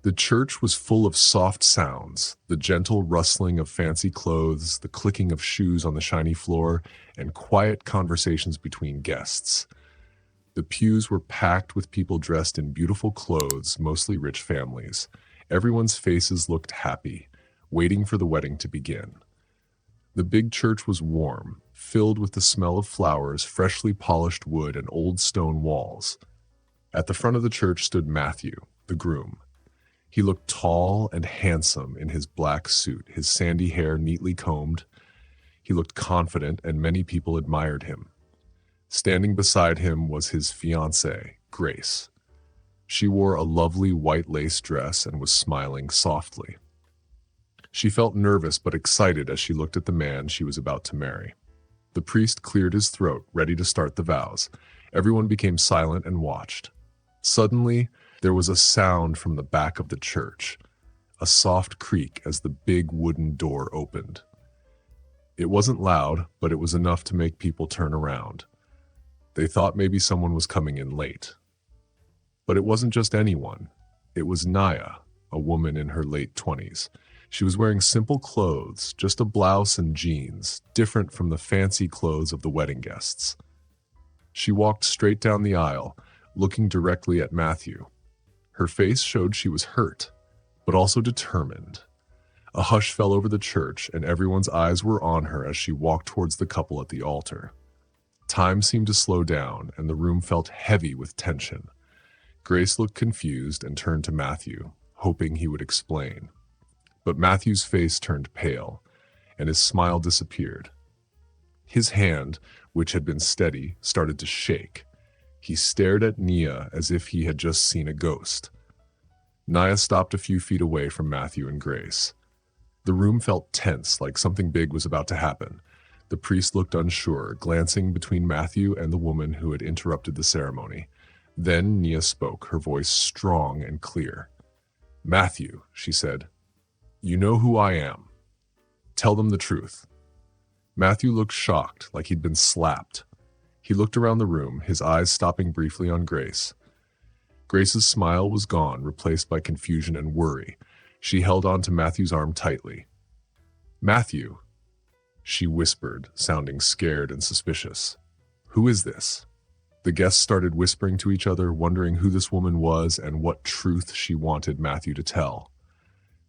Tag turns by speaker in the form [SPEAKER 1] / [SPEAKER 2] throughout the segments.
[SPEAKER 1] The church was full of soft sounds, the gentle rustling of fancy clothes, the clicking of shoes on the shiny floor, and quiet conversations between guests. The pews were packed with people dressed in beautiful clothes, mostly rich families. Everyone's faces looked happy, waiting for the wedding to begin. The big church was warm, filled with the smell of flowers, freshly polished wood, and old stone walls. At the front of the church stood Matthew, the groom. He looked tall and handsome in his black suit, his sandy hair neatly combed. He looked confident, and many people admired him. Standing beside him was his fiancée, Grace. She wore a lovely white lace dress and was smiling softly. She felt nervous but excited as she looked at the man she was about to marry. The priest cleared his throat, ready to start the vows. Everyone became silent and watched. Suddenly, there was a sound from the back of the church, a soft creak as the big wooden door opened. It wasn't loud, but it was enough to make people turn around. They thought maybe someone was coming in late. But it wasn't just anyone. It was Naya, a woman in her late 20s. She was wearing simple clothes, just a blouse and jeans, different from the fancy clothes of the wedding guests. She walked straight down the aisle, looking directly at Matthew. Her face showed she was hurt, but also determined. A hush fell over the church, and everyone's eyes were on her as she walked towards the couple at the altar. Time seemed to slow down, and the room felt heavy with tension. Grace looked confused and turned to Matthew, hoping he would explain. But Matthew's face turned pale, and his smile disappeared. His hand, which had been steady, started to shake. He stared at Nia as if he had just seen a ghost. Naya stopped a few feet away from Matthew and Grace. The room felt tense, like something big was about to happen. The priest looked unsure, glancing between Matthew and the woman who had interrupted the ceremony. Then Nia spoke, her voice strong and clear. "Matthew," she said, "you know who I am. Tell them the truth." Matthew looked shocked, like he'd been slapped. He looked around the room, his eyes stopping briefly on Grace. Grace's smile was gone, replaced by confusion and worry. She held on to Matthew's arm tightly. "Matthew," she whispered, sounding scared and suspicious. "Who is this?" The guests started whispering to each other, wondering who this woman was and what truth she wanted Matthew to tell.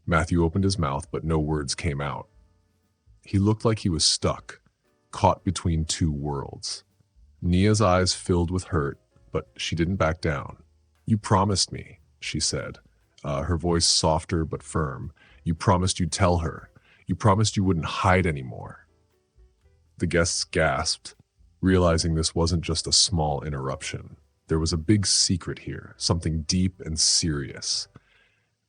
[SPEAKER 1] Matthew opened his mouth, but no words came out. He looked like he was stuck, caught between two worlds. Nia's eyes filled with hurt, but she didn't back down. "You promised me," she said, her voice softer but firm. "You promised you'd tell her. You promised you wouldn't hide anymore." The guests gasped, realizing this wasn't just a small interruption. There was a big secret here, something deep and serious.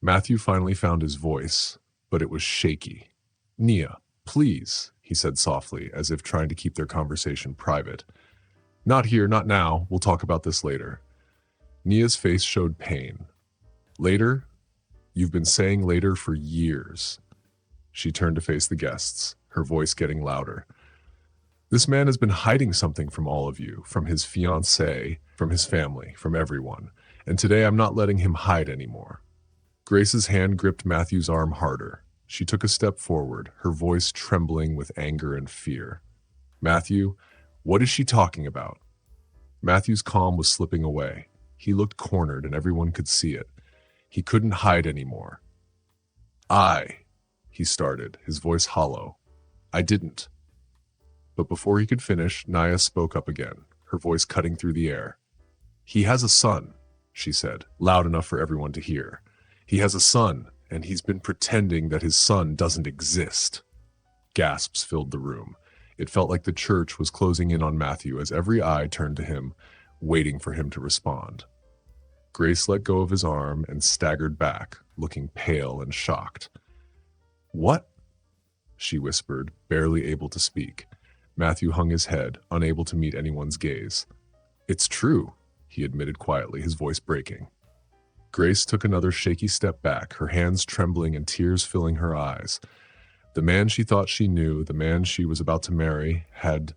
[SPEAKER 1] Matthew finally found his voice, but it was shaky. "Nia, please," he said softly, as if trying to keep their conversation private. "Not here, not now. We'll talk about this later." Nia's face showed pain. "Later? You've been saying later for years." She turned to face the guests, her voice getting louder. "This man has been hiding something from all of you, from his fiancée, from his family, from everyone. And today I'm not letting him hide anymore." Grace's hand gripped Matthew's arm harder. She took a step forward, her voice trembling with anger and fear. "Matthew, what is she talking about?" Matthew's calm was slipping away. He looked cornered and everyone could see it. He couldn't hide anymore. He started, his voice hollow. "I didn't." But before he could finish, Naya spoke up again, her voice cutting through the air. "He has a son," she said, loud enough for everyone to hear. "He has a son, and he's been pretending that his son doesn't exist." Gasps filled the room. It felt like the church was closing in on Matthew as every eye turned to him, waiting for him to respond. Grace let go of his arm and staggered back, looking pale and shocked. "What?" she whispered, barely able to speak. Matthew hung his head, unable to meet anyone's gaze. "It's true," he admitted quietly, his voice breaking. Grace took another shaky step back, her hands trembling and tears filling her eyes. The man she thought she knew, the man she was about to marry, had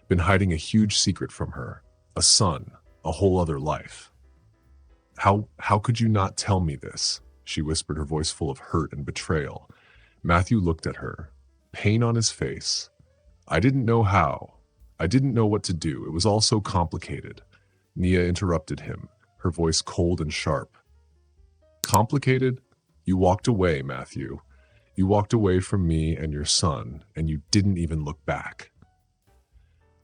[SPEAKER 1] been hiding a huge secret from her. A son, a whole other life. How could you not tell me this?" she whispered, her voice full of hurt and betrayal. Matthew looked at her, pain on his face. I didn't know how. I didn't know what to do. It was all so complicated. Nia interrupted him, her voice cold and sharp. Complicated? You walked away, Matthew. You walked away from me and your son, and you didn't even look back.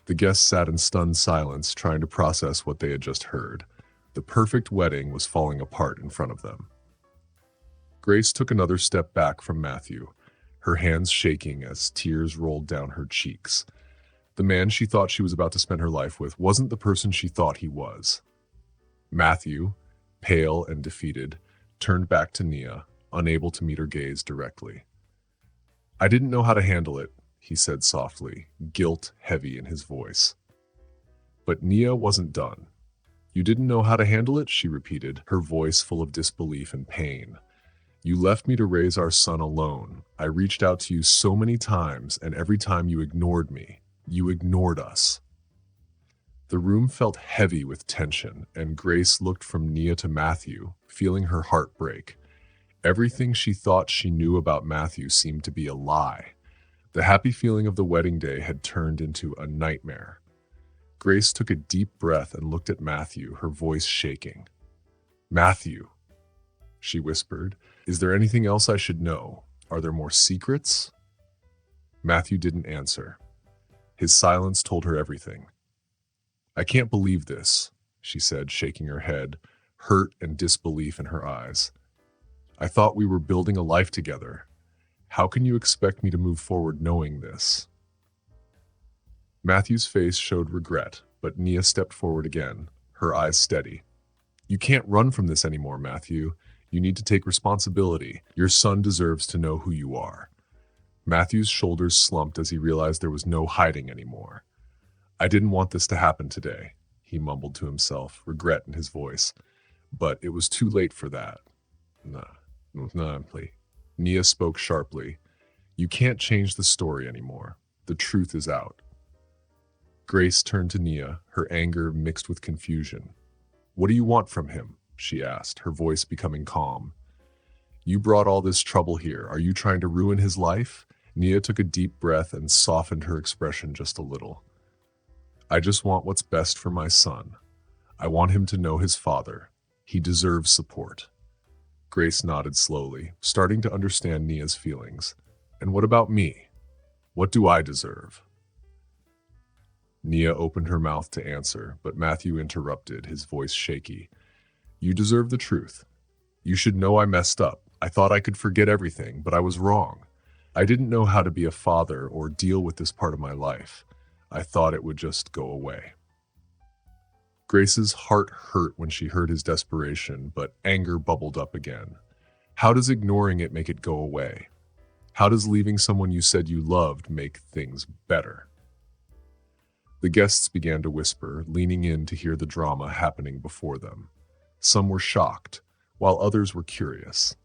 [SPEAKER 1] The guests sat in stunned silence, trying to process what they had just heard. The perfect wedding was falling apart in front of them. Grace took another step back from Matthew, her hands shaking as tears rolled down her cheeks. The man she thought she was about to spend her life with wasn't the person she thought he was. Matthew, pale and defeated, turned back to Nia, unable to meet her gaze directly. I didn't know how to handle it, he said softly, guilt heavy in his voice. But Nia wasn't done. You didn't know how to handle it, she repeated, her voice full of disbelief and pain. You left me to raise our son alone. I reached out to you so many times, and every time you ignored me. You ignored us. The room felt heavy with tension, and Grace looked from Nia to Matthew, feeling her heart break. Everything she thought she knew about Matthew seemed to be a lie. The happy feeling of the wedding day had turned into a nightmare. Grace took a deep breath and looked at Matthew, her voice shaking. Matthew, she whispered, is there anything else I should know? Are there more secrets? Matthew didn't answer. His silence told her everything. I can't believe this, she said, shaking her head, hurt and disbelief in her eyes. I thought we were building a life together. How can you expect me to move forward knowing this? Matthew's face showed regret, but Nia stepped forward again, her eyes steady. You can't run from this anymore, Matthew. You need to take responsibility. Your son deserves to know who you are. Matthew's shoulders slumped as he realized there was no hiding anymore. I didn't want this to happen today, he mumbled to himself, regret in his voice. But it was too late for that. Nah, please. Nia spoke sharply. You can't change the story anymore. The truth is out. Grace turned to Nia, her anger mixed with confusion. What do you want from him? She asked, her voice becoming calm. You brought all this trouble here. Are you trying to ruin his life? Nia took a deep breath and softened her expression just a little. I just want what's best for my son. I want him to know his father. He deserves support. Grace nodded slowly, starting to understand Nia's feelings. And what about me? What do I deserve? Nia opened her mouth to answer, but Matthew interrupted, his voice shaky. You deserve the truth. You should know I messed up. I thought I could forget everything, but I was wrong. I didn't know how to be a father or deal with this part of my life. I thought it would just go away. Grace's heart hurt when she heard his desperation, but anger bubbled up again. How does ignoring it make it go away? How does leaving someone you said you loved make things better? The guests began to whisper, leaning in to hear the drama happening before them. Some were shocked, while others were curious.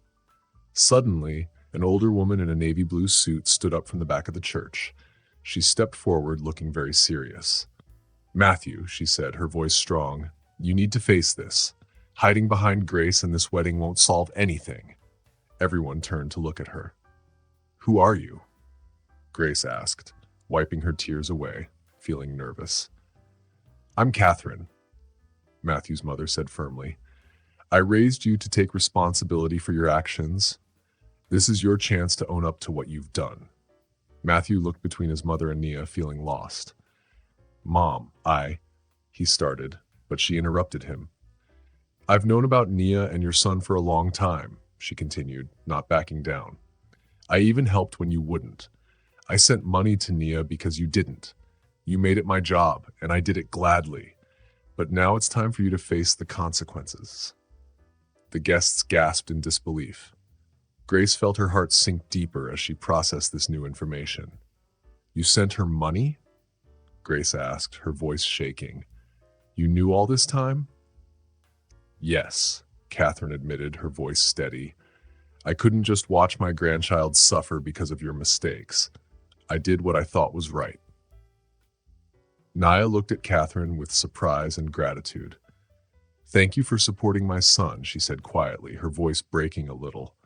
[SPEAKER 1] Suddenly, an older woman in a navy blue suit stood up from the back of the church. She stepped forward, looking very serious. Matthew, she said, her voice strong, you need to face this. Hiding behind Grace and this wedding won't solve anything. Everyone turned to look at her. Who are you? Grace asked, wiping her tears away, feeling nervous. I'm Catherine, Matthew's mother said firmly. I raised you to take responsibility for your actions. This is your chance to own up to what you've done. Matthew looked between his mother and Nia, feeling lost. Mom, he started, but she interrupted him. I've known about Nia and your son for a long time, she continued, not backing down. I even helped when you wouldn't. I sent money to Nia because you didn't. You made it my job, and I did it gladly. But now it's time for you to face the consequences. The guests gasped in disbelief. Grace felt her heart sink deeper as she processed this new information. You sent her money? Grace asked, her voice shaking. You knew all this time? Yes, Catherine admitted, her voice steady. I couldn't just watch my grandchild suffer because of your mistakes. I did what I thought was right. Nia looked at Catherine with surprise and gratitude. Thank you for supporting my son, she said quietly, her voice breaking a little.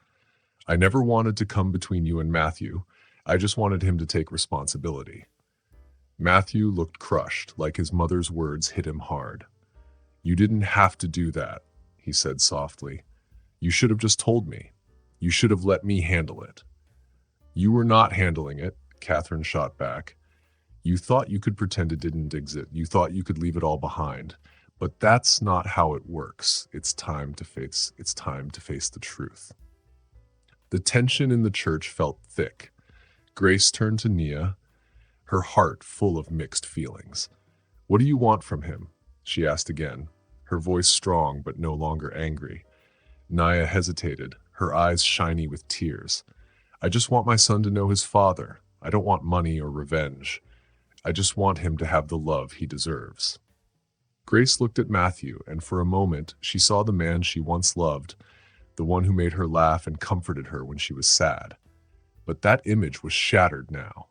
[SPEAKER 1] I never wanted to come between you and Matthew. I just wanted him to take responsibility. Matthew looked crushed, like his mother's words hit him hard. You didn't have to do that, he said softly. You should have just told me. You should have let me handle it. You were not handling it, Catherine shot back. You thought you could pretend it didn't exist. You thought you could leave it all behind. But that's not how it works. It's time to face the truth. The tension in the church felt thick. Grace turned to Nia, her heart full of mixed feelings. What do you want from him? She asked again, her voice strong but no longer angry. Nia hesitated, her eyes shiny with tears. I just want my son to know his father. I don't want money or revenge. I just want him to have the love he deserves. Grace looked at Matthew, and for a moment she saw the man she once loved, the one who made her laugh and comforted her when she was sad. But that image was shattered now.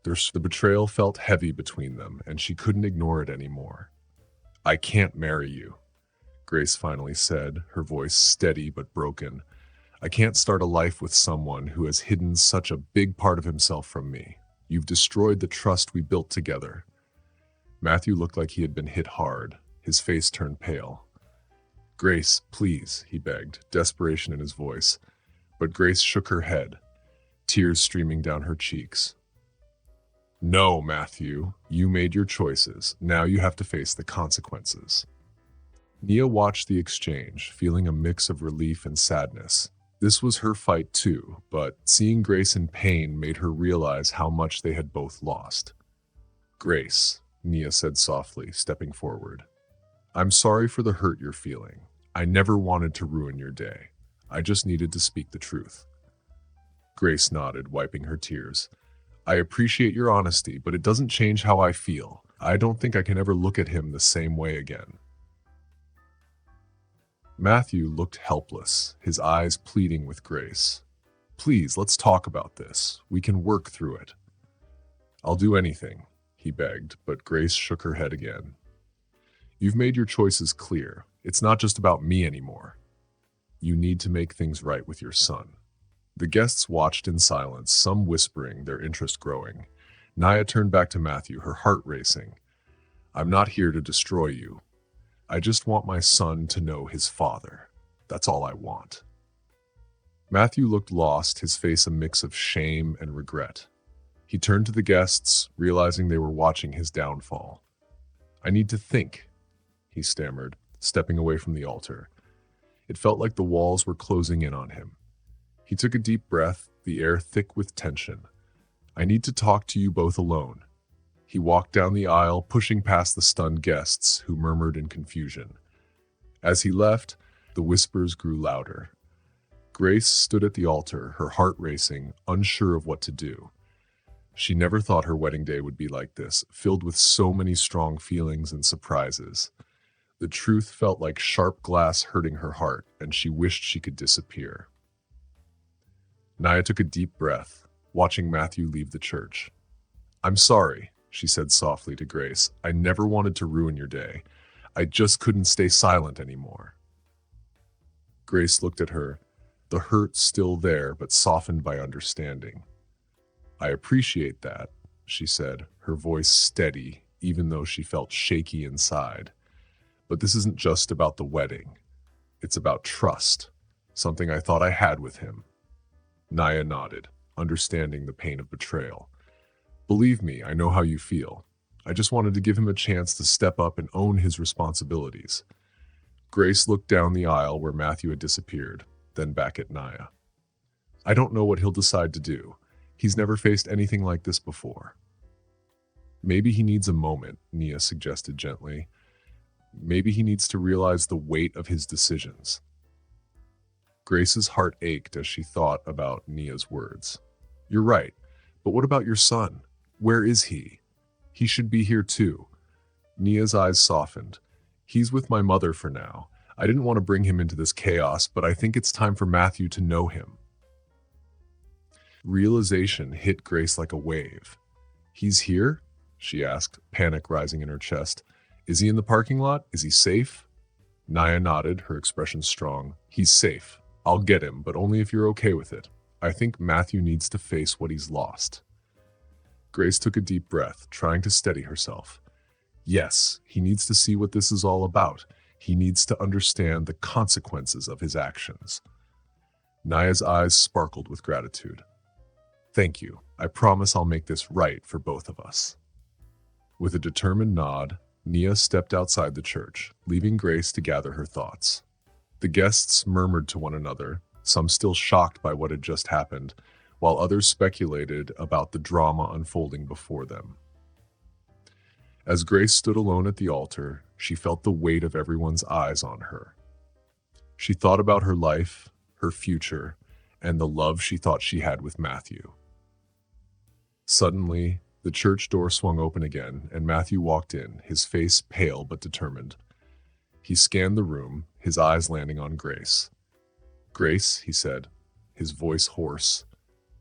[SPEAKER 1] The betrayal felt heavy between them, and she couldn't ignore it anymore. I can't marry you, Grace finally said, her voice steady but broken. I can't start a life with someone who has hidden such a big part of himself from me. You've destroyed the trust we built together. Matthew looked like he had been hit hard. His face turned pale. Grace, please, he begged, desperation in his voice. But Grace shook her head, tears streaming down her cheeks. No, Matthew, you made your choices. Now you have to face the consequences. Nia watched the exchange, feeling a mix of relief and sadness. This was her fight too, but seeing Grace in pain made her realize how much they had both lost. Grace, Nia said softly, stepping forward. I'm sorry for the hurt you're feeling. I never wanted to ruin your day. I just needed to speak the truth. Grace nodded, wiping her tears. I appreciate your honesty, but it doesn't change how I feel. I don't think I can ever look at him the same way again. Matthew looked helpless, his eyes pleading with Grace. Please, let's talk about this. We can work through it. I'll do anything, he begged, but Grace shook her head again. You've made your choices clear. It's not just about me anymore. You need to make things right with your son. The guests watched in silence, some whispering, their interest growing. Nia turned back to Matthew, her heart racing. I'm not here to destroy you. I just want my son to know his father. That's all I want. Matthew looked lost, his face a mix of shame and regret. He turned to the guests, realizing they were watching his downfall. I need to think, he stammered, stepping away from the altar. It felt like the walls were closing in on him. He took a deep breath, the air thick with tension. I need to talk to you both alone. He walked down the aisle, pushing past the stunned guests, who murmured in confusion. As he left, the whispers grew louder. Grace stood at the altar, her heart racing, unsure of what to do. She never thought her wedding day would be like this, filled with so many strong feelings and surprises. The truth felt like sharp glass hurting her heart, and she wished she could disappear. Nia took a deep breath, watching Matthew leave the church. I'm sorry, she said softly to Grace. I never wanted to ruin your day. I just couldn't stay silent anymore. Grace looked at her, the hurt still there but softened by understanding. I appreciate that, she said, her voice steady, even though she felt shaky inside. But this isn't just about the wedding. It's about trust, something I thought I had with him. Nia nodded, understanding the pain of betrayal. Believe me, I know how you feel. I just wanted to give him a chance to step up and own his responsibilities. Grace looked down the aisle where Matthew had disappeared, then back at Nia. I don't know what he'll decide to do. He's never faced anything like this before. Maybe he needs a moment, Nia suggested gently. Maybe he needs to realize the weight of his decisions. Grace's heart ached as she thought about Nia's words. You're right, but what about your son? Where is he? He should be here too. Nia's eyes softened. He's with my mother for now. I didn't want to bring him into this chaos, but I think it's time for Matthew to know him. Realization hit Grace like a wave. He's here? She asked, panic rising in her chest. Is he in the parking lot? Is he safe? Naya nodded, her expression strong. He's safe. I'll get him, but only if you're okay with it. I think Matthew needs to face what he's lost. Grace took a deep breath, trying to steady herself. Yes, he needs to see what this is all about. He needs to understand the consequences of his actions. Naya's eyes sparkled with gratitude. Thank you. I promise I'll make this right for both of us. With a determined nod, Nia stepped outside the church, leaving Grace to gather her thoughts. The guests murmured to one another, some still shocked by what had just happened, while others speculated about the drama unfolding before them. As Grace stood alone at the altar, she felt the weight of everyone's eyes on her. She thought about her life, her future, and the love she thought she had with Matthew. Suddenly, the church door swung open again, and Matthew walked in, his face pale but determined. He scanned the room, his eyes landing on Grace. "Grace," he said, his voice hoarse.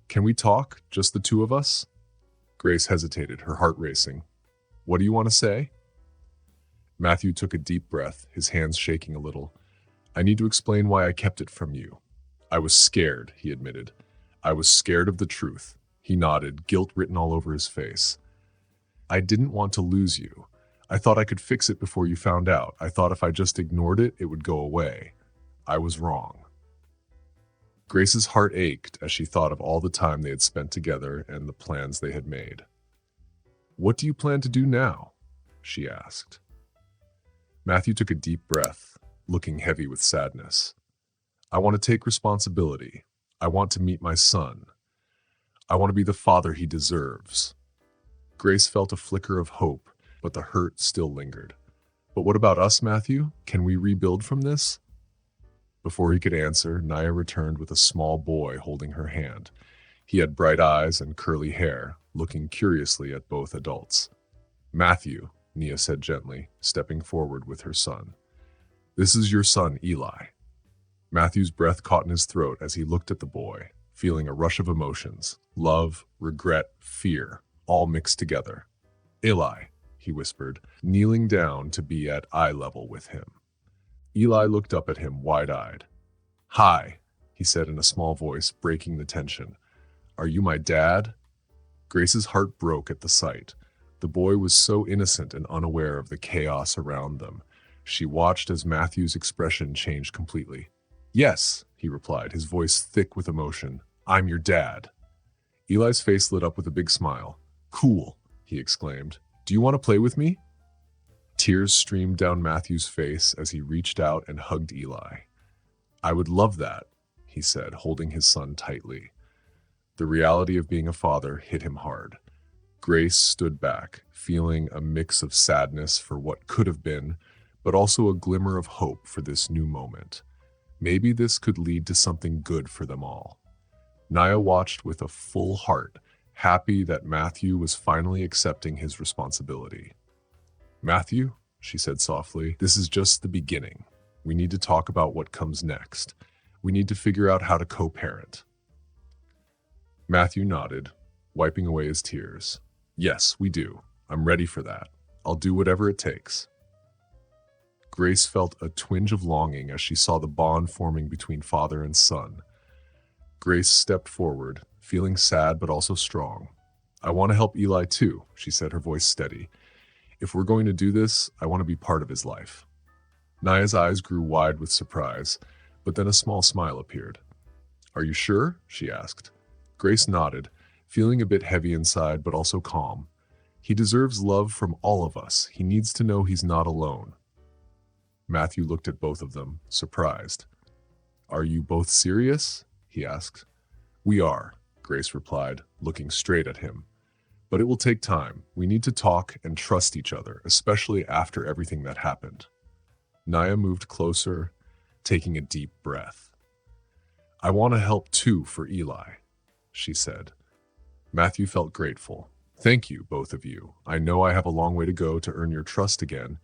[SPEAKER 1] "Can we talk, just the two of us?" Grace hesitated, her heart racing. "What do you want to say?" Matthew took a deep breath, his hands shaking a little. "I need to explain why I kept it from you. I was scared," he admitted. "I was scared of the truth." He nodded, guilt written all over his face. "I didn't want to lose you. I thought I could fix it before you found out. I thought if I just ignored it, it would go away. I was wrong." Grace's heart ached as she thought of all the time they had spent together and the plans they had made. "What do you plan to do now?" she asked. Matthew took a deep breath, looking heavy with sadness. "I want to take responsibility. I want to meet my son. I want to be the father he deserves." Grace felt a flicker of hope, but the hurt still lingered. "But what about us, Matthew? Can we rebuild from this?" Before he could answer, Naya returned with a small boy holding her hand. He had bright eyes and curly hair, looking curiously at both adults. "Matthew," Nia said gently, stepping forward with her son. "This is your son, Eli." Matthew's breath caught in his throat as he looked at the boy, feeling a rush of emotions, love, regret, fear, all mixed together. "Eli," he whispered, kneeling down to be at eye level with him. Eli looked up at him wide-eyed. "Hi," he said in a small voice, breaking the tension. "Are you my dad?" Grace's heart broke at the sight. The boy was so innocent and unaware of the chaos around them. She watched as Matthew's expression changed completely. "Yes," he replied, his voice thick with emotion. "I'm your dad." Eli's face lit up with a big smile. "Cool," he exclaimed. "Do you want to play with me?" Tears streamed down Matthew's face as he reached out and hugged Eli. "I would love that," he said, holding his son tightly. The reality of being a father hit him hard. Grace stood back, feeling a mix of sadness for what could have been, but also a glimmer of hope for this new moment. Maybe this could lead to something good for them all. Naya watched with a full heart, happy that Matthew was finally accepting his responsibility. "Matthew," she said softly, "this is just the beginning. We need to talk about what comes next. We need to figure out how to co-parent." Matthew nodded, wiping away his tears. "Yes, we do. I'm ready for that. I'll do whatever it takes." Grace felt a twinge of longing as she saw the bond forming between father and son. Grace stepped forward, feeling sad but also strong. "I want to help Eli too," she said, her voice steady. "If we're going to do this, I want to be part of his life." Naya's eyes grew wide with surprise, but then a small smile appeared. "Are you sure?" she asked. Grace nodded, feeling a bit heavy inside but also calm. "He deserves love from all of us. He needs to know he's not alone." Matthew looked at both of them, surprised. "Are you both serious?" he asked. "We are," Grace replied, looking straight at him. "But it will take time. We need to talk and trust each other, especially after everything that happened." Naya moved closer, taking a deep breath. "I want to help too for Eli," she said. Matthew felt grateful. "Thank you, both of you. I know I have a long way to go to earn your trust again,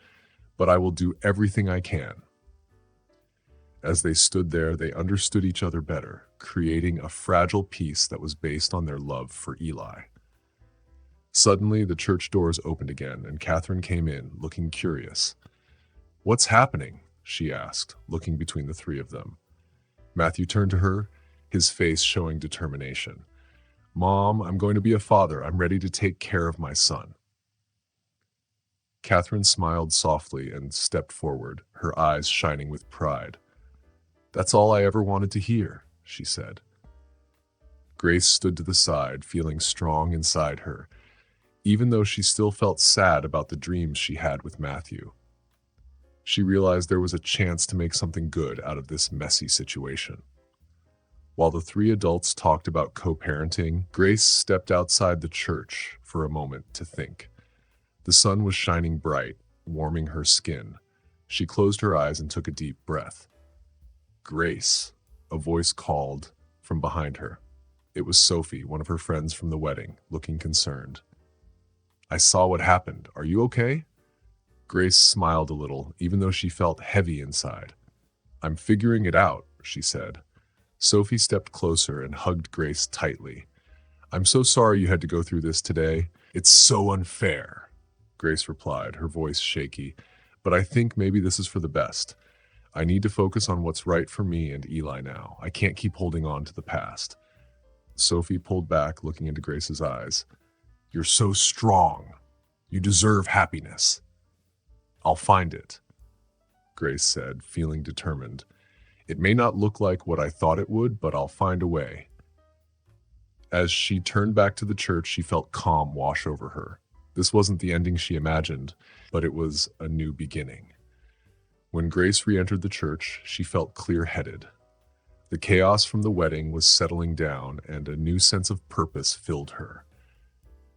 [SPEAKER 1] but I will do everything I can." As they stood there, they understood each other better, creating a fragile peace that was based on their love for Eli. Suddenly, the church doors opened again, and Catherine came in, looking curious. "What's happening?" she asked, looking between the three of them. Matthew turned to her, his face showing determination. Mom, I'm going to be a father. I'm ready to take care of my son. Catherine smiled softly and stepped forward, her eyes shining with pride. That's all I ever wanted to hear, she said. Grace stood to the side, feeling strong inside her, even though she still felt sad about the dreams she had with Matthew. She realized there was a chance to make something good out of this messy situation. While the three adults talked about co-parenting, Grace stepped outside the church for a moment to think. The sun was shining bright, warming her skin. She closed her eyes and took a deep breath. Grace, a voice called from behind her. It was Sophie, one of her friends from the wedding, looking concerned. I saw what happened. Are you okay? Grace smiled a little, even though she felt heavy inside. I'm figuring it out, she said. Sophie stepped closer and hugged Grace tightly. I'm so sorry you had to go through this today. It's so unfair, Grace replied, her voice shaky. But I think maybe this is for the best. I need to focus on what's right for me and Eli now. I can't keep holding on to the past. Sophie pulled back, looking into Grace's eyes. You're so strong. You deserve happiness. I'll find it, Grace said, feeling determined. It may not look like what I thought it would, but I'll find a way. As she turned back to the church, she felt calm wash over her. This wasn't the ending she imagined, but it was a new beginning. When Grace re-entered the church, she felt clear-headed. The chaos from the wedding was settling down, and a new sense of purpose filled her.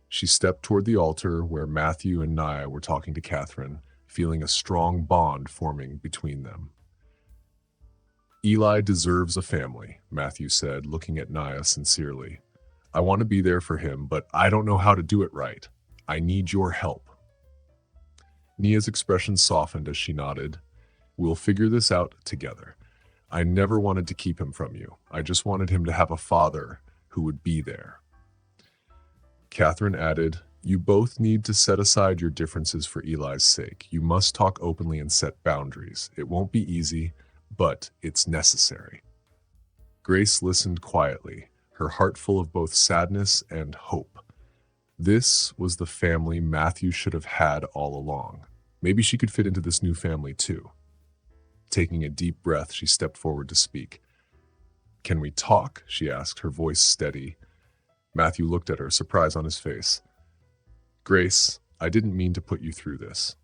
[SPEAKER 1] She stepped toward the altar where Matthew and Nia were talking to Catherine, feeling a strong bond forming between them. Eli deserves a family, Matthew said, looking at Nia sincerely. I want to be there for him, but I don't know how to do it right. I need your help. Nia's expression softened as she nodded. We'll figure this out together. I never wanted to keep him from you. I just wanted him to have a father who would be there. Catherine added, you both need to set aside your differences for Eli's sake. You must talk openly and set boundaries. It won't be easy, but it's necessary. Grace listened quietly, her heart full of both sadness and hope. This was the family Matthew should have had all along. Maybe she could fit into this new family too. Taking a deep breath, she stepped forward to speak. Can we talk? She asked, her voice steady. Matthew looked at her, surprise on his face. Grace, I didn't mean to put you through this.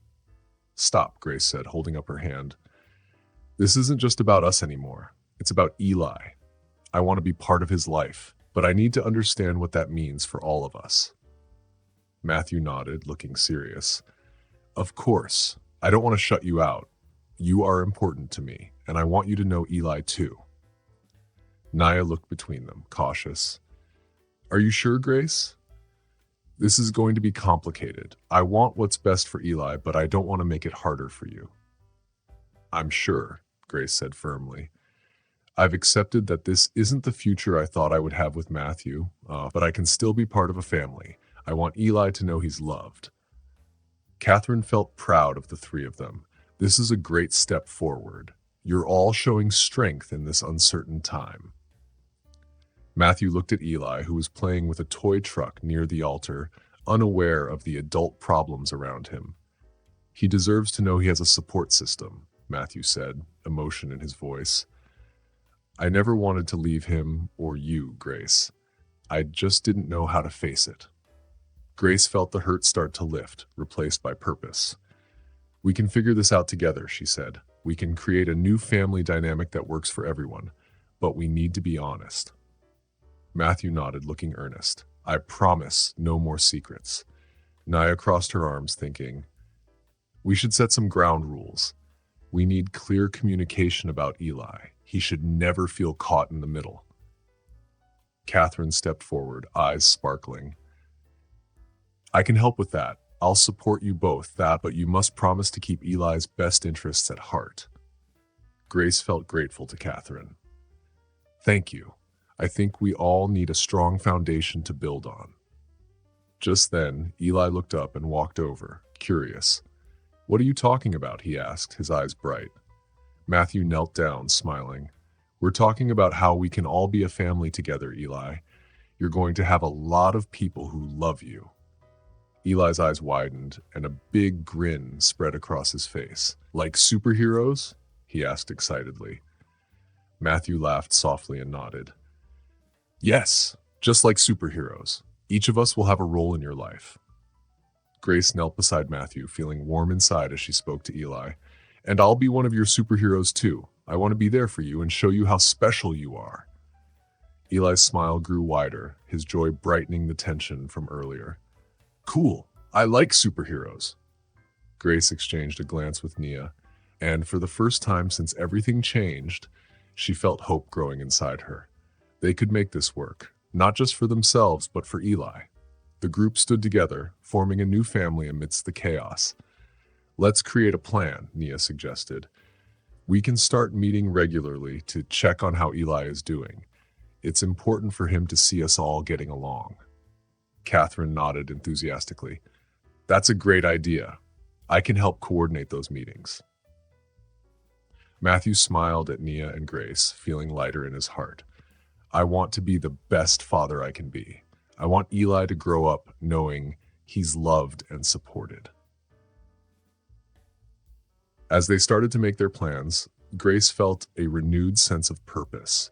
[SPEAKER 1] Stop, Grace said, holding up her hand. This isn't just about us anymore. It's about Eli. I want to be part of his life, but I need to understand what that means for all of us. Matthew nodded, looking serious. Of course. I don't want to shut you out. You are important to me, and I want you to know Eli too. Nia looked between them, cautious. Are you sure, Grace? This is going to be complicated. I want what's best for Eli, but I don't want to make it harder for you. I'm sure, Grace said firmly. I've accepted that this isn't the future I thought I would have with Matthew, but I can still be part of a family. I want Eli to know he's loved. Catherine felt proud of the three of them. This is a great step forward. You're all showing strength in this uncertain time. Matthew looked at Eli, who was playing with a toy truck near the altar, unaware of the adult problems around him. He deserves to know he has a support system, Matthew said, emotion in his voice. I never wanted to leave him or you, Grace. I just didn't know how to face it. Grace felt the hurt start to lift, replaced by purpose. We can figure this out together, she said. We can create a new family dynamic that works for everyone, but we need to be honest. Matthew nodded, looking earnest. I promise no more secrets. Nia crossed her arms, thinking, we should set some ground rules. We need clear communication about Eli. He should never feel caught in the middle. Catherine stepped forward, eyes sparkling. I can help with that. I'll support you both, but you must promise to keep Eli's best interests at heart. Grace felt grateful to Catherine. Thank you. I think we all need a strong foundation to build on. Just then, Eli looked up and walked over, curious. What are you talking about? He asked, his eyes bright. Matthew knelt down, smiling. We're talking about how we can all be a family together, Eli. You're going to have a lot of people who love you. Eli's eyes widened, and a big grin spread across his face. Like superheroes? He asked excitedly. Matthew laughed softly and nodded. Yes, just like superheroes. Each of us will have a role in your life. Grace knelt beside Matthew, feeling warm inside as she spoke to Eli. And I'll be one of your superheroes too. I want to be there for you and show you how special you are. Eli's smile grew wider, his joy brightening the tension from earlier. Cool. I like superheroes. Grace exchanged a glance with Nia, and for the first time since everything changed, she felt hope growing inside her. They could make this work, not just for themselves, but for Eli. The group stood together, forming a new family amidst the chaos. Let's create a plan, Nia suggested. We can start meeting regularly to check on how Eli is doing. It's important for him to see us all getting along. Catherine nodded enthusiastically. That's a great idea. I can help coordinate those meetings. Matthew smiled at Nia and Grace, feeling lighter in his heart. I want to be the best father I can be. I want Eli to grow up knowing he's loved and supported. As they started to make their plans, Grace felt a renewed sense of purpose.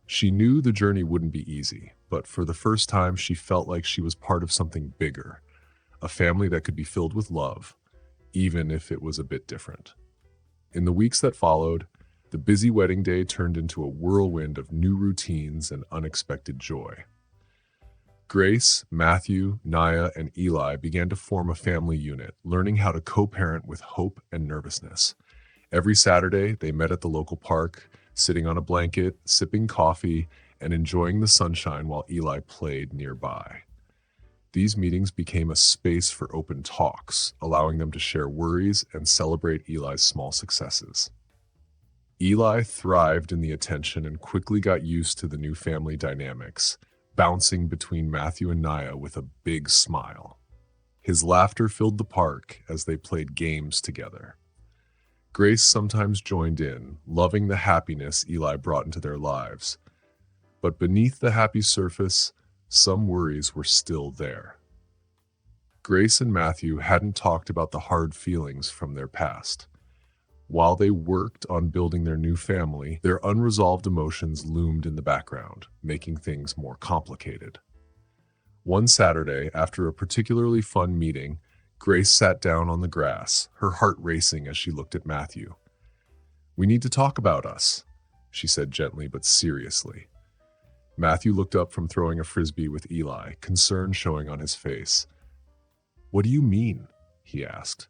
[SPEAKER 1] She knew the journey wouldn't be easy, but for the first time she felt like she was part of something bigger, a family that could be filled with love, even if it was a bit different. In the weeks that followed, the busy wedding day turned into a whirlwind of new routines and unexpected joy. Grace, Matthew, Nia, and Eli began to form a family unit, learning how to co-parent with hope and nervousness. Every Saturday, they met at the local park, sitting on a blanket, sipping coffee, and enjoying the sunshine while Eli played nearby. These meetings became a space for open talks, allowing them to share worries and celebrate Eli's small successes. Eli thrived in the attention and quickly got used to the new family dynamics, bouncing between Matthew and Nia with a big smile. His laughter filled the park as they played games together. Grace sometimes joined in, loving the happiness Eli brought into their lives. But beneath the happy surface, some worries were still there. Grace and Matthew hadn't talked about the hard feelings from their past. While they worked on building their new family, their unresolved emotions loomed in the background, making things more complicated. One Saturday, after a particularly fun meeting, Grace sat down on the grass, her heart racing as she looked at Matthew. We need to talk about us, she said gently but seriously. Matthew looked up from throwing a frisbee with Eli, concern showing on his face. What do you mean? He asked.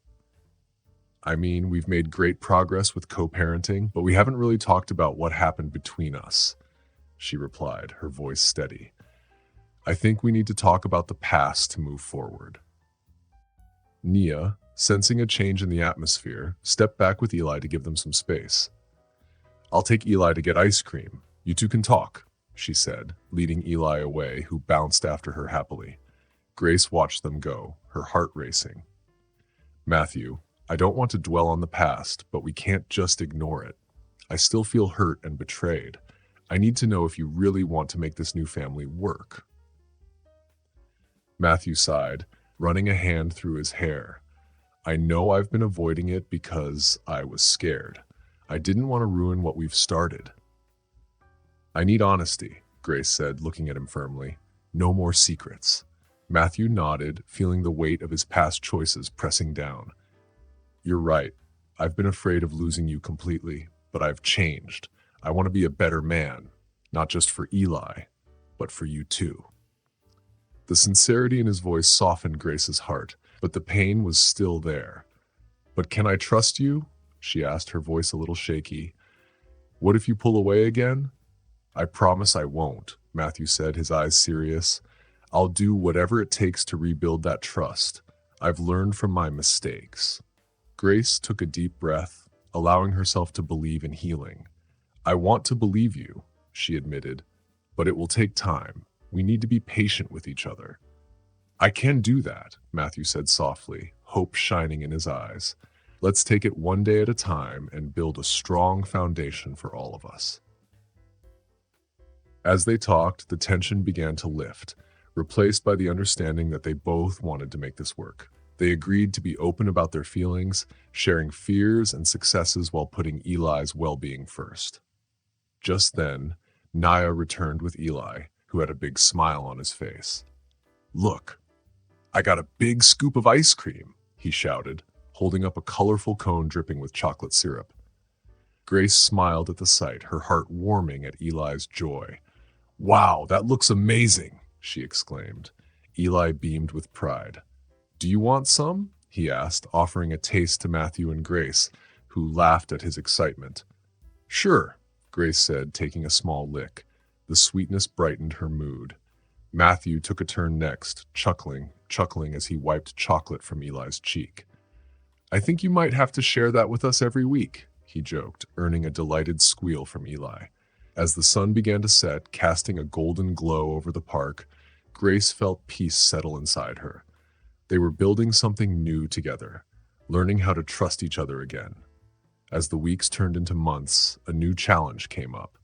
[SPEAKER 1] I mean, we've made great progress with co-parenting, but we haven't really talked about what happened between us, she replied, her voice steady. I think we need to talk about the past to move forward. Nia, sensing a change in the atmosphere, stepped back with Eli to give them some space. I'll take Eli to get ice cream. You two can talk, she said, leading Eli away, who bounced after her happily. Grace watched them go, her heart racing. Matthew, I don't want to dwell on the past, but we can't just ignore it. I still feel hurt and betrayed. I need to know if you really want to make this new family work. Matthew sighed, running a hand through his hair. I know I've been avoiding it because I was scared. I didn't want to ruin what we've started. I need honesty, Grace said, looking at him firmly. No more secrets. Matthew nodded, feeling the weight of his past choices pressing down. You're right. I've been afraid of losing you completely, but I've changed. I want to be a better man, not just for Eli, but for you too. The sincerity in his voice softened Grace's heart, but the pain was still there. But can I trust you? She asked, her voice a little shaky. What if you pull away again? I promise I won't, Matthew said, his eyes serious. I'll do whatever it takes to rebuild that trust. I've learned from my mistakes. Grace took a deep breath, allowing herself to believe in healing. I want to believe you, she admitted, but it will take time. We need to be patient with each other. I can do that, Matthew said softly, hope shining in his eyes. Let's take it one day at a time and build a strong foundation for all of us. As they talked, the tension began to lift, replaced by the understanding that they both wanted to make this work. They agreed to be open about their feelings, sharing fears and successes while putting Eli's well-being first. Just then, Naya returned with Eli, who had a big smile on his face. "Look, I got a big scoop of ice cream," he shouted, holding up a colorful cone dripping with chocolate syrup. Grace smiled at the sight, her heart warming at Eli's joy. "Wow, that looks amazing," she exclaimed. Eli beamed with pride. "Do you want some?" he asked, offering a taste to Matthew and Grace, who laughed at his excitement. "Sure," Grace said, taking a small lick. The sweetness brightened her mood. Matthew took a turn next, chuckling as he wiped chocolate from Eli's cheek. "I think you might have to share that with us every week," he joked, earning a delighted squeal from Eli. As the sun began to set, casting a golden glow over the park, Grace felt peace settle inside her. They were building something new together, learning how to trust each other again. As the weeks turned into months, a new challenge came up.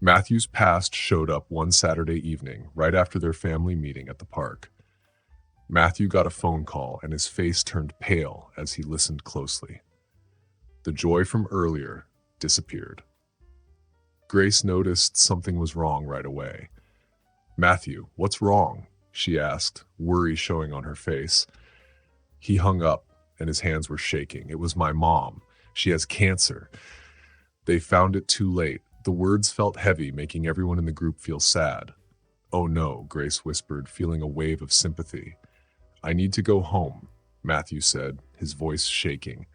[SPEAKER 1] Matthew's past showed up one Saturday evening, right after their family meeting at the park. Matthew got a phone call and his face turned pale as he listened closely. The joy from earlier disappeared. Grace noticed something was wrong right away. "Matthew, what's wrong?" she asked, worry showing on her face. He hung up and his hands were shaking. "It was my mom. She has cancer. They found it too late." The words felt heavy, making everyone in the group feel sad. "Oh no," Grace whispered, feeling a wave of sympathy. "I need to go home," Matthew said, his voice shaking.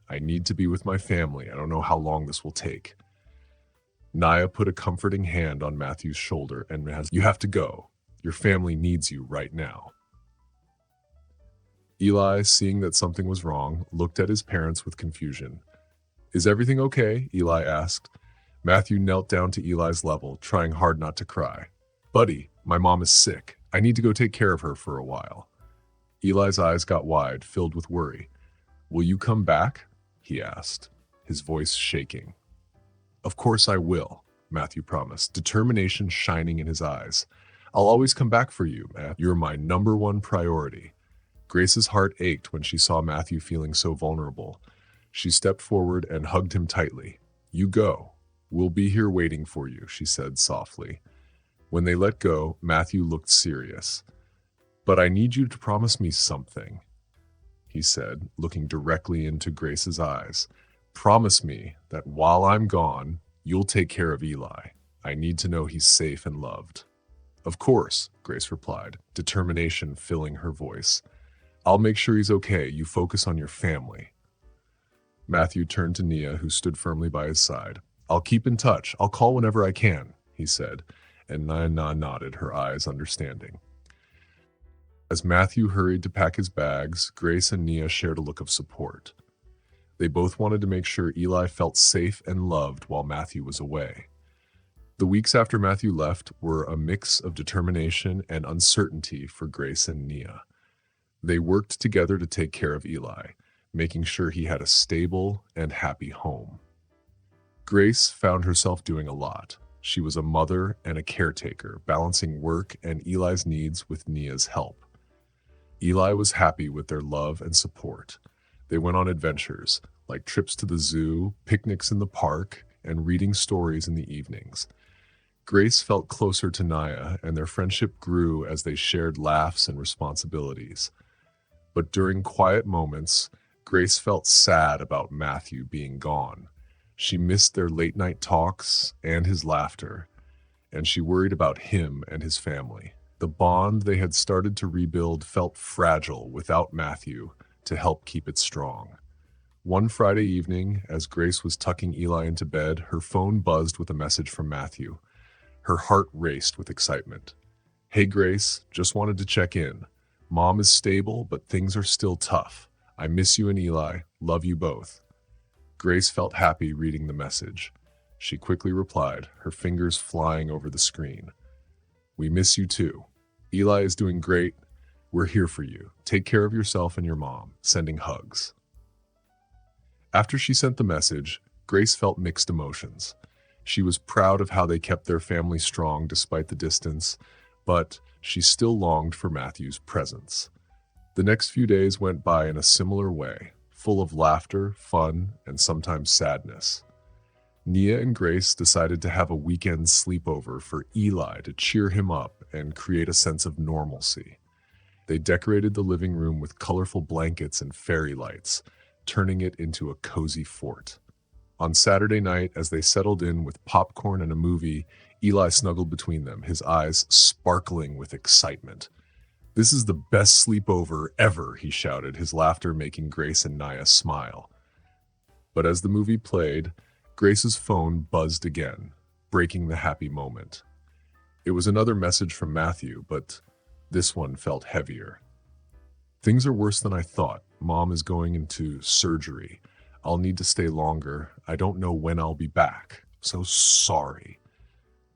[SPEAKER 1] "I need to be with my family. I don't know how long this will take." Naya put a comforting hand on Matthew's shoulder and "You have to go. Your family needs you right now." Eli, seeing that something was wrong, looked at his parents with confusion. "Is everything okay?" Eli asked. Matthew knelt down to Eli's level, trying hard not to cry. "Buddy, my mom is sick. I need to go take care of her for a while." Eli's eyes got wide, filled with worry. "Will you come back?" he asked, his voice shaking. "Of course I will," Matthew promised, determination shining in his eyes. "I'll always come back for you, Matt. You're my number one priority." Grace's heart ached when she saw Matthew feeling so vulnerable. She stepped forward and hugged him tightly. "You go. We'll be here waiting for you," she said softly. When they let go, Matthew looked serious. "But I need you to promise me something," he said, looking directly into Grace's eyes. "Promise me that while I'm gone, you'll take care of Eli. I need to know he's safe and loved." "Of course," Grace replied, determination filling her voice. "I'll make sure he's okay. You focus on your family." Matthew turned to Nia, who stood firmly by his side. "I'll keep in touch. I'll call whenever I can," he said, and Nia nodded, her eyes understanding. As Matthew hurried to pack his bags, Grace and Nia shared a look of support. They both wanted to make sure Eli felt safe and loved while Matthew was away. The weeks after Matthew left were a mix of determination and uncertainty for Grace and Nia. They worked together to take care of Eli, making sure he had a stable and happy home. Grace found herself doing a lot. She was a mother and a caretaker, balancing work and Eli's needs with Nia's help. Eli was happy with their love and support. They went on adventures, like trips to the zoo, picnics in the park, and reading stories in the evenings. Grace felt closer to Nia, and their friendship grew as they shared laughs and responsibilities. But during quiet moments, Grace felt sad about Matthew being gone. She missed their late-night talks and his laughter, and she worried about him and his family. The bond they had started to rebuild felt fragile without Matthew to help keep it strong. One Friday evening, as Grace was tucking Eli into bed, her phone buzzed with a message from Matthew. Her heart raced with excitement. "Hey Grace, just wanted to check in. Mom is stable, but things are still tough. I miss you and Eli. Love you both." Grace felt happy reading the message. She quickly replied, her fingers flying over the screen. "We miss you too. Eli is doing great. We're here for you. Take care of yourself and your mom. Sending hugs." After she sent the message, Grace felt mixed emotions. She was proud of how they kept their family strong despite the distance, but she still longed for Matthew's presence. The next few days went by in a similar way, full of laughter, fun, and sometimes sadness. Nia and Grace decided to have a weekend sleepover for Eli to cheer him up and create a sense of normalcy. They decorated the living room with colorful blankets and fairy lights, turning it into a cozy fort. On Saturday night, as they settled in with popcorn and a movie, Eli snuggled between them, his eyes sparkling with excitement. "This is the best sleepover ever," he shouted, his laughter making Grace and Nia smile. But as the movie played, Grace's phone buzzed again, breaking the happy moment. It was another message from Matthew, but this one felt heavier. "Things are worse than I thought. Mom is going into surgery. I'll need to stay longer. I don't know when I'll be back. So sorry."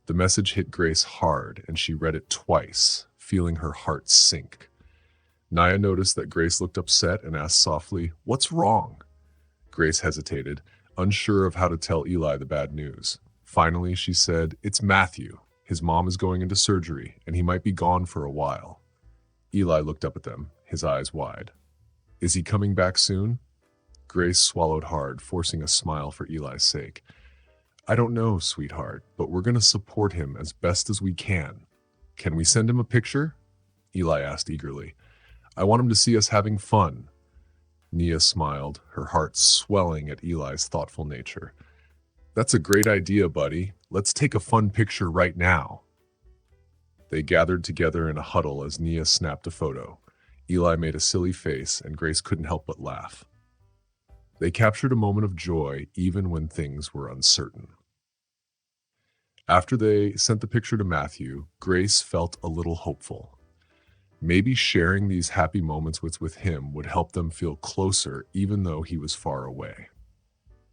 [SPEAKER 1] The message hit Grace hard, and she read it twice, feeling her heart sink. Nia noticed that Grace looked upset and asked softly, "What's wrong?" Grace hesitated, unsure of how to tell Eli the bad news. Finally, she said, "It's Matthew. His mom is going into surgery, and he might be gone for a while." Eli looked up at them, his eyes wide. "Is he coming back soon?" Grace swallowed hard, forcing a smile for Eli's sake. "I don't know, sweetheart, but we're going to support him as best as we can. Can we send him a picture?" Eli asked eagerly. "I want him to see us having fun." Nia smiled, her heart swelling at Eli's thoughtful nature. "That's a great idea, buddy. Let's take a fun picture right now." They gathered together in a huddle as Nia snapped a photo. Eli made a silly face, and Grace couldn't help but laugh. They captured a moment of joy even when things were uncertain. After they sent the picture to Matthew, Grace felt a little hopeful. Maybe sharing these happy moments with him would help them feel closer even though he was far away.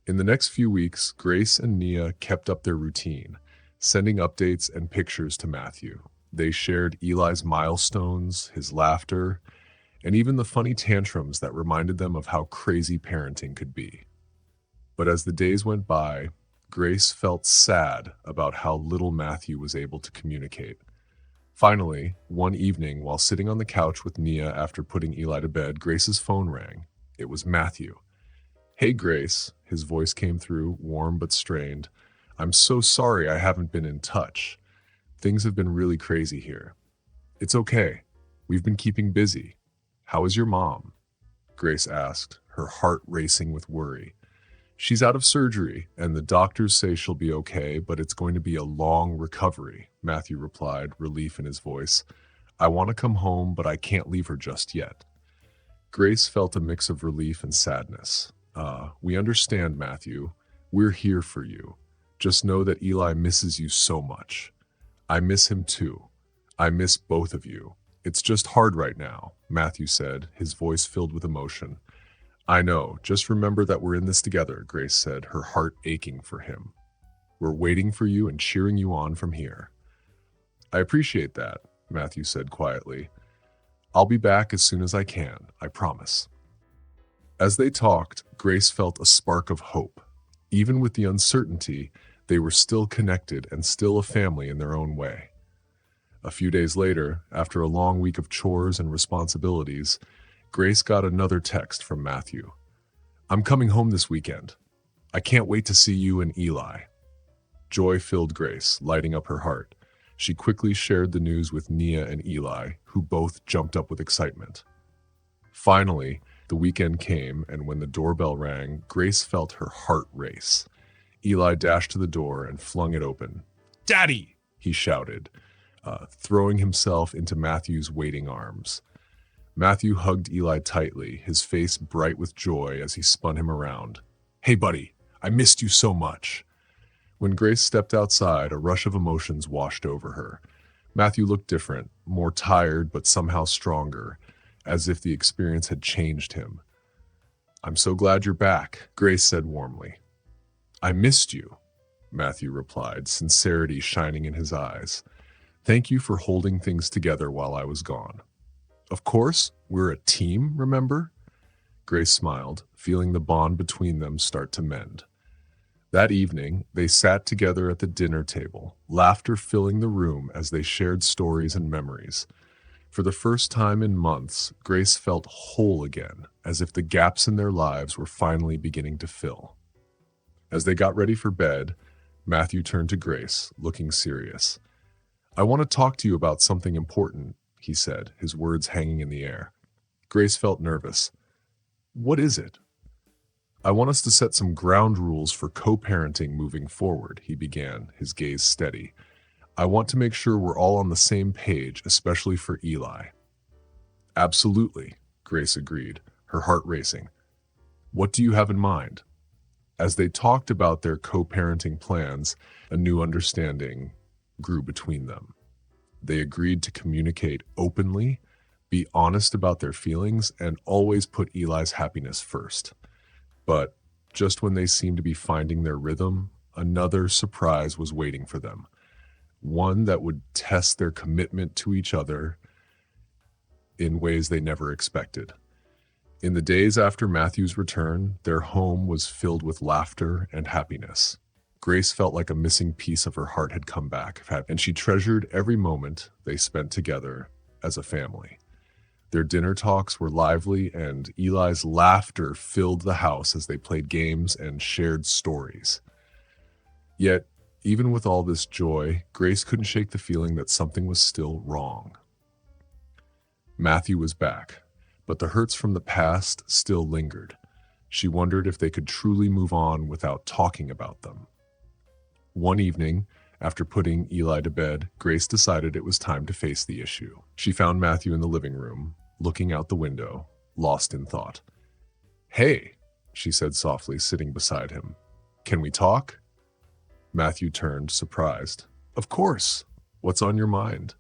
[SPEAKER 1] In the next few weeks, Grace and Nia kept up their routine, sending updates and pictures to Matthew. They shared Eli's milestones, his laughter, and even the funny tantrums that reminded them of how crazy parenting could be. But as the days went by, Grace felt sad about how little Matthew was able to communicate. Finally, one evening, while sitting on the couch with Nia after putting Eli to bed, Grace's phone rang. It was Matthew. "Hey, Grace," his voice came through, warm but strained. "I'm so sorry I haven't been in touch. Things have been really crazy here." "It's okay. We've been keeping busy. How is your mom?" Grace asked, her heart racing with worry. "She's out of surgery, and the doctors say she'll be okay, but it's going to be a long recovery," Matthew replied, relief in his voice. "I want to come home, but I can't leave her just yet." Grace felt a mix of relief and sadness. We understand, Matthew. We're here for you. Just know that Eli misses you so much. I miss him too. I miss both of you. It's just hard right now," Matthew said, his voice filled with emotion. "I know. Just remember that we're in this together," Grace said, her heart aching for him. "We're waiting for you and cheering you on from here." "I appreciate that," Matthew said quietly. "I'll be back as soon as I can, I promise." As they talked, Grace felt a spark of hope. Even with the uncertainty, they were still connected and still a family in their own way. A few days later, after a long week of chores and responsibilities, Grace got another text from Matthew. "I'm coming home this weekend. I can't wait to see you and Eli." Joy filled Grace, lighting up her heart. She quickly shared the news with Nia and Eli, who both jumped up with excitement. Finally, the weekend came, and when the doorbell rang, Grace felt her heart race. Eli dashed to the door and flung it open. "Daddy!" he shouted, throwing himself into Matthew's waiting arms. Matthew hugged Eli tightly, his face bright with joy as he spun him around. "Hey, buddy, I missed you so much." When Grace stepped outside, a rush of emotions washed over her. Matthew looked different, more tired but somehow stronger, as if the experience had changed him. "I'm so glad you're back," Grace said warmly. "I missed you," Matthew replied, sincerity shining in his eyes. "Thank you for holding things together while I was gone." "Of course, we're a team, remember?" Grace smiled, feeling the bond between them start to mend. That evening, they sat together at the dinner table, laughter filling the room as they shared stories and memories. For the first time in months, Grace felt whole again, as if the gaps in their lives were finally beginning to fill. As they got ready for bed, Matthew turned to Grace, looking serious. "I want to talk to you about something important," he said, his words hanging in the air. Grace felt nervous. "What is it?" "I want us to set some ground rules for co-parenting moving forward," he began, his gaze steady. "I want to make sure we're all on the same page, especially for Eli." "Absolutely," Grace agreed, her heart racing. "What do you have in mind?" As they talked about their co-parenting plans, a new understanding grew between them. They agreed to communicate openly, be honest about their feelings, and always put Eli's happiness first. But just when they seemed to be finding their rhythm, another surprise was waiting for them. One that would test their commitment to each other in ways they never expected. In the days after Matthew's return, their home was filled with laughter and happiness. Grace felt like a missing piece of her heart had come back, and she treasured every moment they spent together as a family. Their dinner talks were lively, and Eli's laughter filled the house as they played games and shared stories. Yet, even with all this joy, Grace couldn't shake the feeling that something was still wrong. Matthew was back, but the hurts from the past still lingered. She wondered if they could truly move on without talking about them. One evening, after putting Eli to bed, Grace decided it was time to face the issue. She found Matthew in the living room, looking out the window, lost in thought. "Hey," she said softly, sitting beside him. "Can we talk?" Matthew turned, surprised. "Of course. What's on your mind?"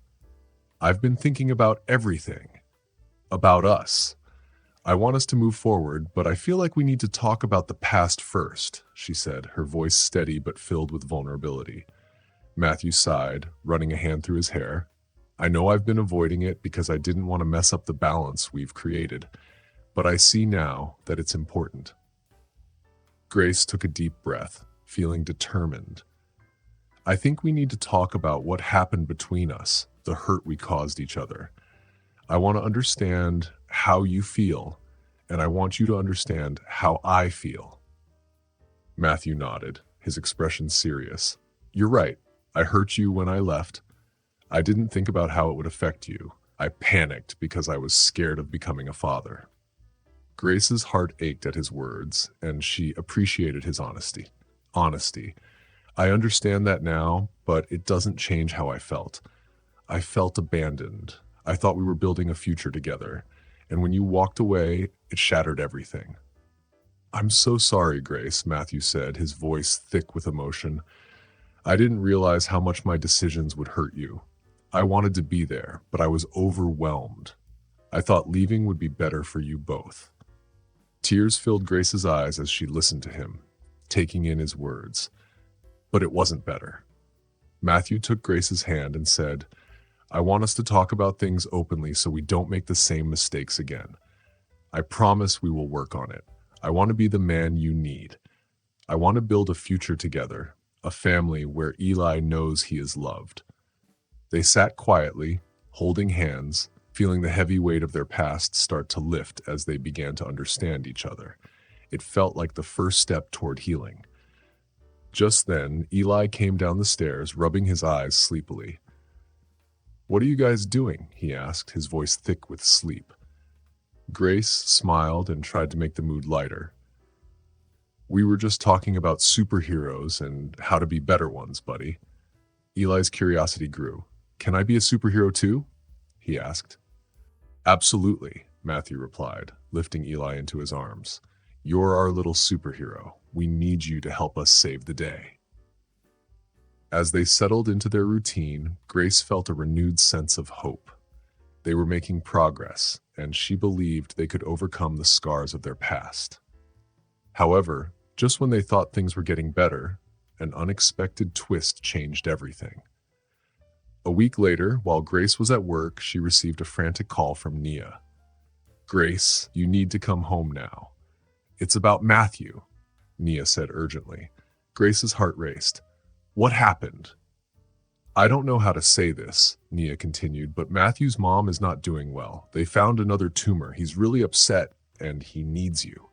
[SPEAKER 1] "I've been thinking about everything. About us. I want us to move forward, but I feel like we need to talk about the past first," she said, her voice steady but filled with vulnerability. Matthew sighed, running a hand through his hair. "I know I've been avoiding it because I didn't want to mess up the balance we've created, but I see now that it's important." Grace took a deep breath, feeling determined. "I think we need to talk about what happened between us, the hurt we caused each other. I want to understand how you feel, and I want you to understand how I feel." Matthew nodded, his expression serious. "You're right. I hurt you when I left. I didn't think about how it would affect you. I panicked because I was scared of becoming a father." Grace's heart ached at his words, and she appreciated his honesty. "Honesty. I understand that now, but it doesn't change how I felt. I felt abandoned. I thought we were building a future together, and when you walked away, it shattered everything." "I'm so sorry, Grace," Matthew said, his voice thick with emotion. "I didn't realize how much my decisions would hurt you. I wanted to be there, but I was overwhelmed. I thought leaving would be better for you both." Tears filled Grace's eyes as she listened to him, taking in his words. But it wasn't better. Matthew took Grace's hand and said, "I want us to talk about things openly so we don't make the same mistakes again. I promise we will work on it. I want to be the man you need. I want to build a future together, a family where Eli knows he is loved." They sat quietly, holding hands, feeling the heavy weight of their past start to lift as they began to understand each other. It felt like the first step toward healing. Just then, Eli came down the stairs, rubbing his eyes sleepily. "What are you guys doing?" he asked, his voice thick with sleep. Grace smiled and tried to make the mood lighter. "We were just talking about superheroes and how to be better ones, buddy." Eli's curiosity grew. "Can I be a superhero too?" he asked. "Absolutely," Matthew replied, lifting Eli into his arms. "You're our little superhero. We need you to help us save the day." As they settled into their routine, Grace felt a renewed sense of hope. They were making progress, and she believed they could overcome the scars of their past. However, just when they thought things were getting better, an unexpected twist changed everything. A week later, while Grace was at work, she received a frantic call from Nia. Grace, you need to come home now. It's about Matthew, Nia said urgently. Grace's heart raced. What happened? I don't know how to say this, Nia continued, but Matthew's mom is not doing well. They found another tumor. He's really upset, and he needs you.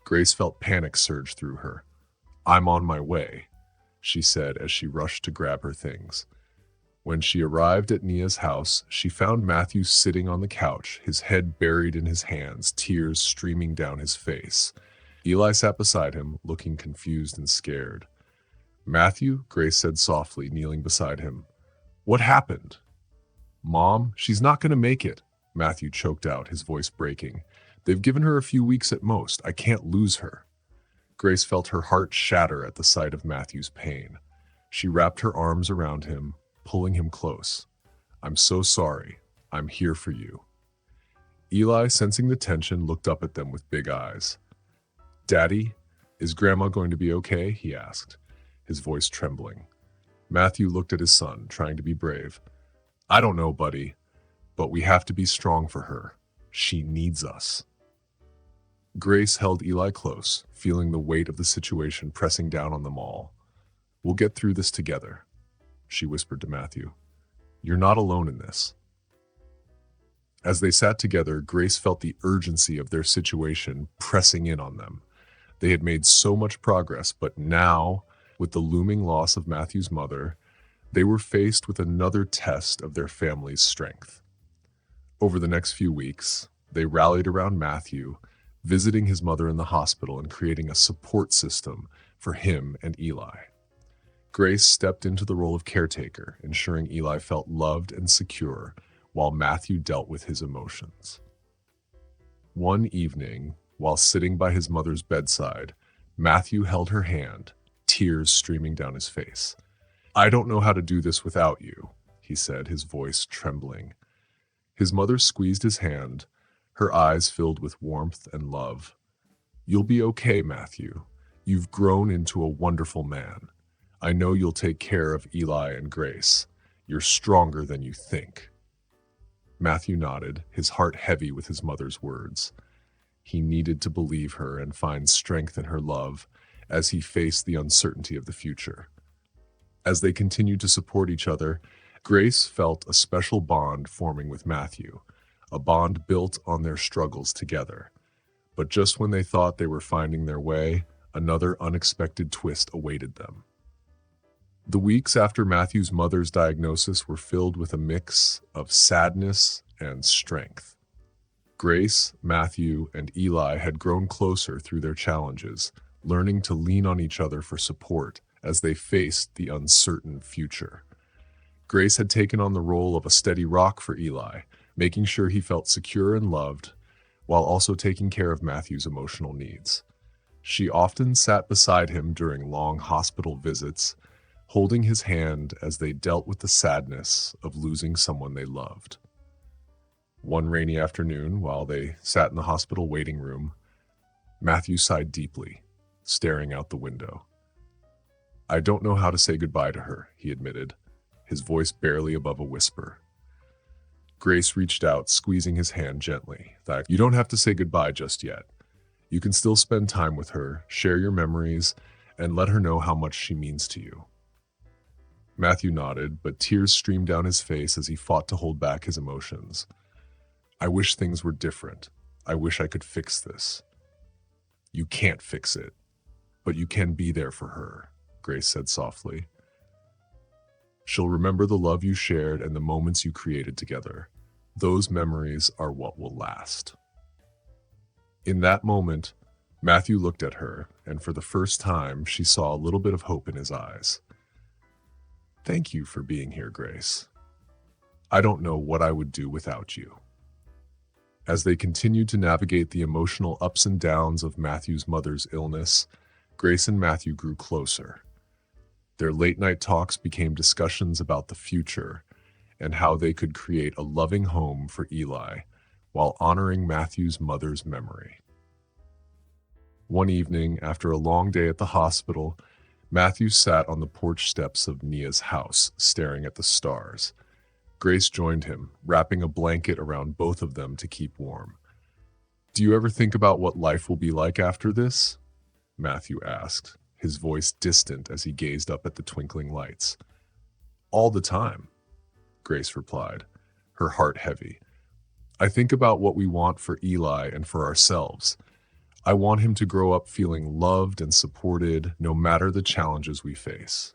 [SPEAKER 1] Grace felt panic surge through her. I'm on my way, she said as she rushed to grab her things. When she arrived at Nia's house, she found Matthew sitting on the couch, his head buried in his hands, tears streaming down his face. Eli sat beside him, looking confused and scared. Matthew, Grace said softly, kneeling beside him. What happened? Mom, she's not going to make it, Matthew choked out, his voice breaking. They've given her a few weeks at most. I can't lose her. Grace felt her heart shatter at the sight of Matthew's pain. She wrapped her arms around him, pulling him close. I'm so sorry. I'm here for you. Eli, sensing the tension, looked up at them with big eyes. Daddy, is Grandma going to be okay? He asked, his voice trembling. Matthew looked at his son, trying to be brave. I don't know, buddy, but we have to be strong for her. She needs us. Grace held Eli close, feeling the weight of the situation pressing down on them all. We'll get through this together, she whispered to Matthew. You're not alone in this. As they sat together, Grace felt the urgency of their situation pressing in on them. They had made so much progress, but now, with the looming loss of Matthew's mother, they were faced with another test of their family's strength. Over the next few weeks, they rallied around Matthew, visiting his mother in the hospital and creating a support system for him and Eli. Grace stepped into the role of caretaker, ensuring Eli felt loved and secure while Matthew dealt with his emotions. One evening, while sitting by his mother's bedside, Matthew held her hand, tears streaming down his face. I don't know how to do this without you, he said, his voice trembling. His mother squeezed his hand, her eyes filled with warmth and love. You'll be okay, Matthew. You've grown into a wonderful man. I know you'll take care of Eli and Grace. You're stronger than you think. Matthew nodded, his heart heavy with his mother's words. He needed to believe her and find strength in her love as he faced the uncertainty of the future. As they continued to support each other, Grace felt a special bond forming with Matthew, a bond built on their struggles together. But just when they thought they were finding their way, another unexpected twist awaited them. The weeks after Matthew's mother's diagnosis were filled with a mix of sadness and strength. Grace, Matthew, and Eli had grown closer through their challenges, learning to lean on each other for support as they faced the uncertain future. Grace had taken on the role of a steady rock for Eli, making sure he felt secure and loved, while also taking care of Matthew's emotional needs. She often sat beside him during long hospital visits, holding his hand as they dealt with the sadness of losing someone they loved. One rainy afternoon, while they sat in the hospital waiting room, Matthew sighed deeply, staring out the window. I don't know how to say goodbye to her, he admitted, his voice barely above a whisper. Grace reached out, squeezing his hand gently. You don't have to say goodbye just yet. You can still spend time with her, share your memories, and let her know how much she means to you. Matthew nodded, but tears streamed down his face as he fought to hold back his emotions. I wish things were different. I wish I could fix this. You can't fix it, but you can be there for her, Grace said softly. She'll remember the love you shared and the moments you created together. Those memories are what will last. In that moment, Matthew looked at her, and for the first time, she saw a little bit of hope in his eyes. Thank you for being here, Grace. I don't know what I would do without you. As they continued to navigate the emotional ups and downs of Matthew's mother's illness, Grace and Matthew grew closer. Their late-night talks became discussions about the future and how they could create a loving home for Eli while honoring Matthew's mother's memory. One evening, after a long day at the hospital, Matthew sat on the porch steps of Nia's house, staring at the stars. Grace joined him, wrapping a blanket around both of them to keep warm. Do you ever think about what life will be like after this? Matthew asked, his voice distant as he gazed up at the twinkling lights. All the time, Grace replied, her heart heavy. I think about what we want for Eli and for ourselves. I want him to grow up feeling loved and supported no matter the challenges we face.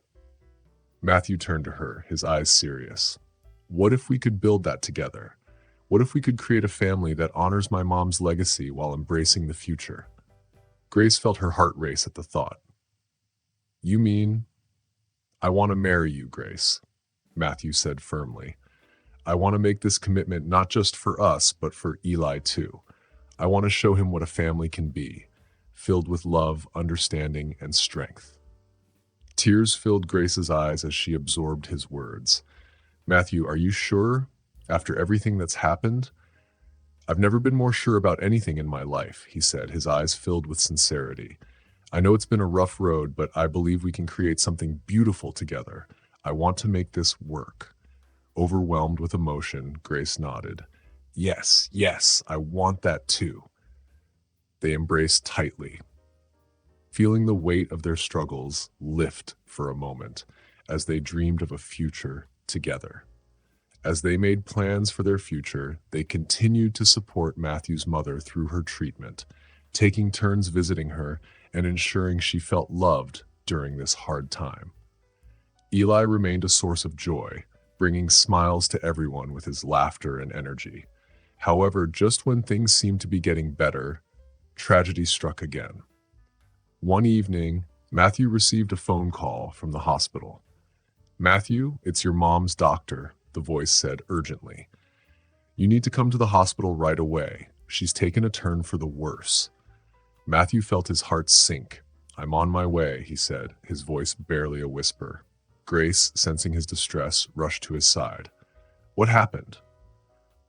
[SPEAKER 1] Matthew turned to her, his eyes serious. What if we could build that together? What if we could create a family that honors my mom's legacy while embracing the future? Grace felt her heart race at the thought. You mean, I want to marry you, Grace, Matthew said firmly. I want to make this commitment not just for us, but for Eli too. I want to show him what a family can be, filled with love, understanding, and strength. Tears filled Grace's eyes as she absorbed his words. Matthew, are you sure? After everything that's happened? I've never been more sure about anything in my life, he said, his eyes filled with sincerity. I know it's been a rough road, but I believe we can create something beautiful together. I want to make this work. Overwhelmed with emotion, Grace nodded. Yes, yes, I want that too. They embraced tightly, feeling the weight of their struggles lift for a moment as they dreamed of a future together. As they made plans for their future, they continued to support Matthew's mother through her treatment, taking turns visiting her and ensuring she felt loved during this hard time. Eli remained a source of joy, bringing smiles to everyone with his laughter and energy. However, just when things seemed to be getting better, tragedy struck again. One evening, Matthew received a phone call from the hospital. Matthew, it's your mom's doctor, the voice said urgently. You need to come to the hospital right away. She's taken a turn for the worse. Matthew felt his heart sink. I'm on my way, he said, his voice barely a whisper. Grace, sensing his distress, rushed to his side. What happened?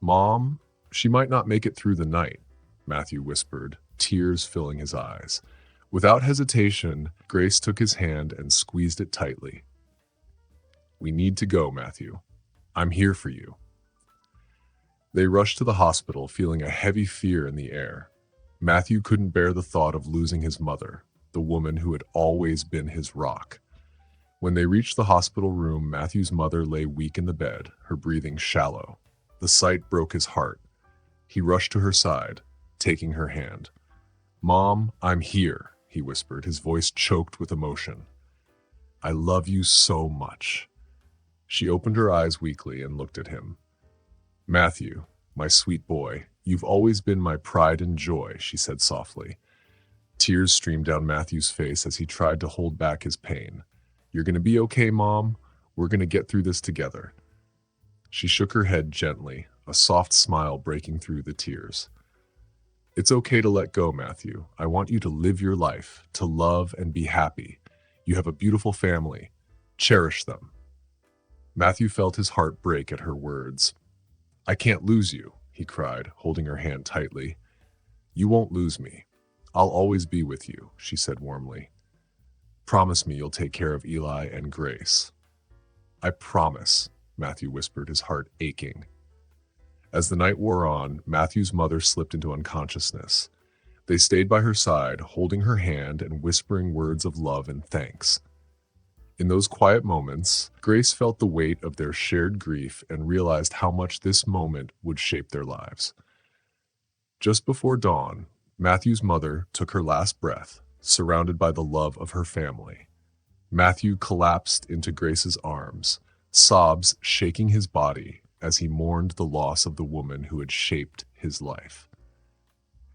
[SPEAKER 1] Mom, she might not make it through the night, Matthew whispered, tears filling his eyes. Without hesitation, Grace took his hand and squeezed it tightly. We need to go, Matthew. I'm here for you. They rushed to the hospital, feeling a heavy fear in the air. Matthew couldn't bear the thought of losing his mother, the woman who had always been his rock. When they reached the hospital room, Matthew's mother lay weak in the bed, her breathing shallow. The sight broke his heart. He rushed to her side, taking her hand. Mom, I'm here, he whispered, his voice choked with emotion. I love you so much. She opened her eyes weakly and looked at him. Matthew, my sweet boy, you've always been my pride and joy, she said softly. Tears streamed down Matthew's face as he tried to hold back his pain. You're going to be okay, Mom. We're going to get through this together. She shook her head gently, a soft smile breaking through the tears. It's okay to let go, Matthew. I want you to live your life, to love and be happy. You have a beautiful family. Cherish them. Matthew felt his heart break at her words. I can't lose you, he cried, holding her hand tightly. You won't lose me. I'll always be with you, she said warmly. Promise me you'll take care of Eli and Grace. I promise, Matthew whispered, his heart aching. As the night wore on, Matthew's mother slipped into unconsciousness. They stayed by her side, holding her hand and whispering words of love and thanks. In those quiet moments, Grace felt the weight of their shared grief and realized how much this moment would shape their lives. Just before dawn, Matthew's mother took her last breath, surrounded by the love of her family. Matthew collapsed into Grace's arms, sobs shaking his body as he mourned the loss of the woman who had shaped his life.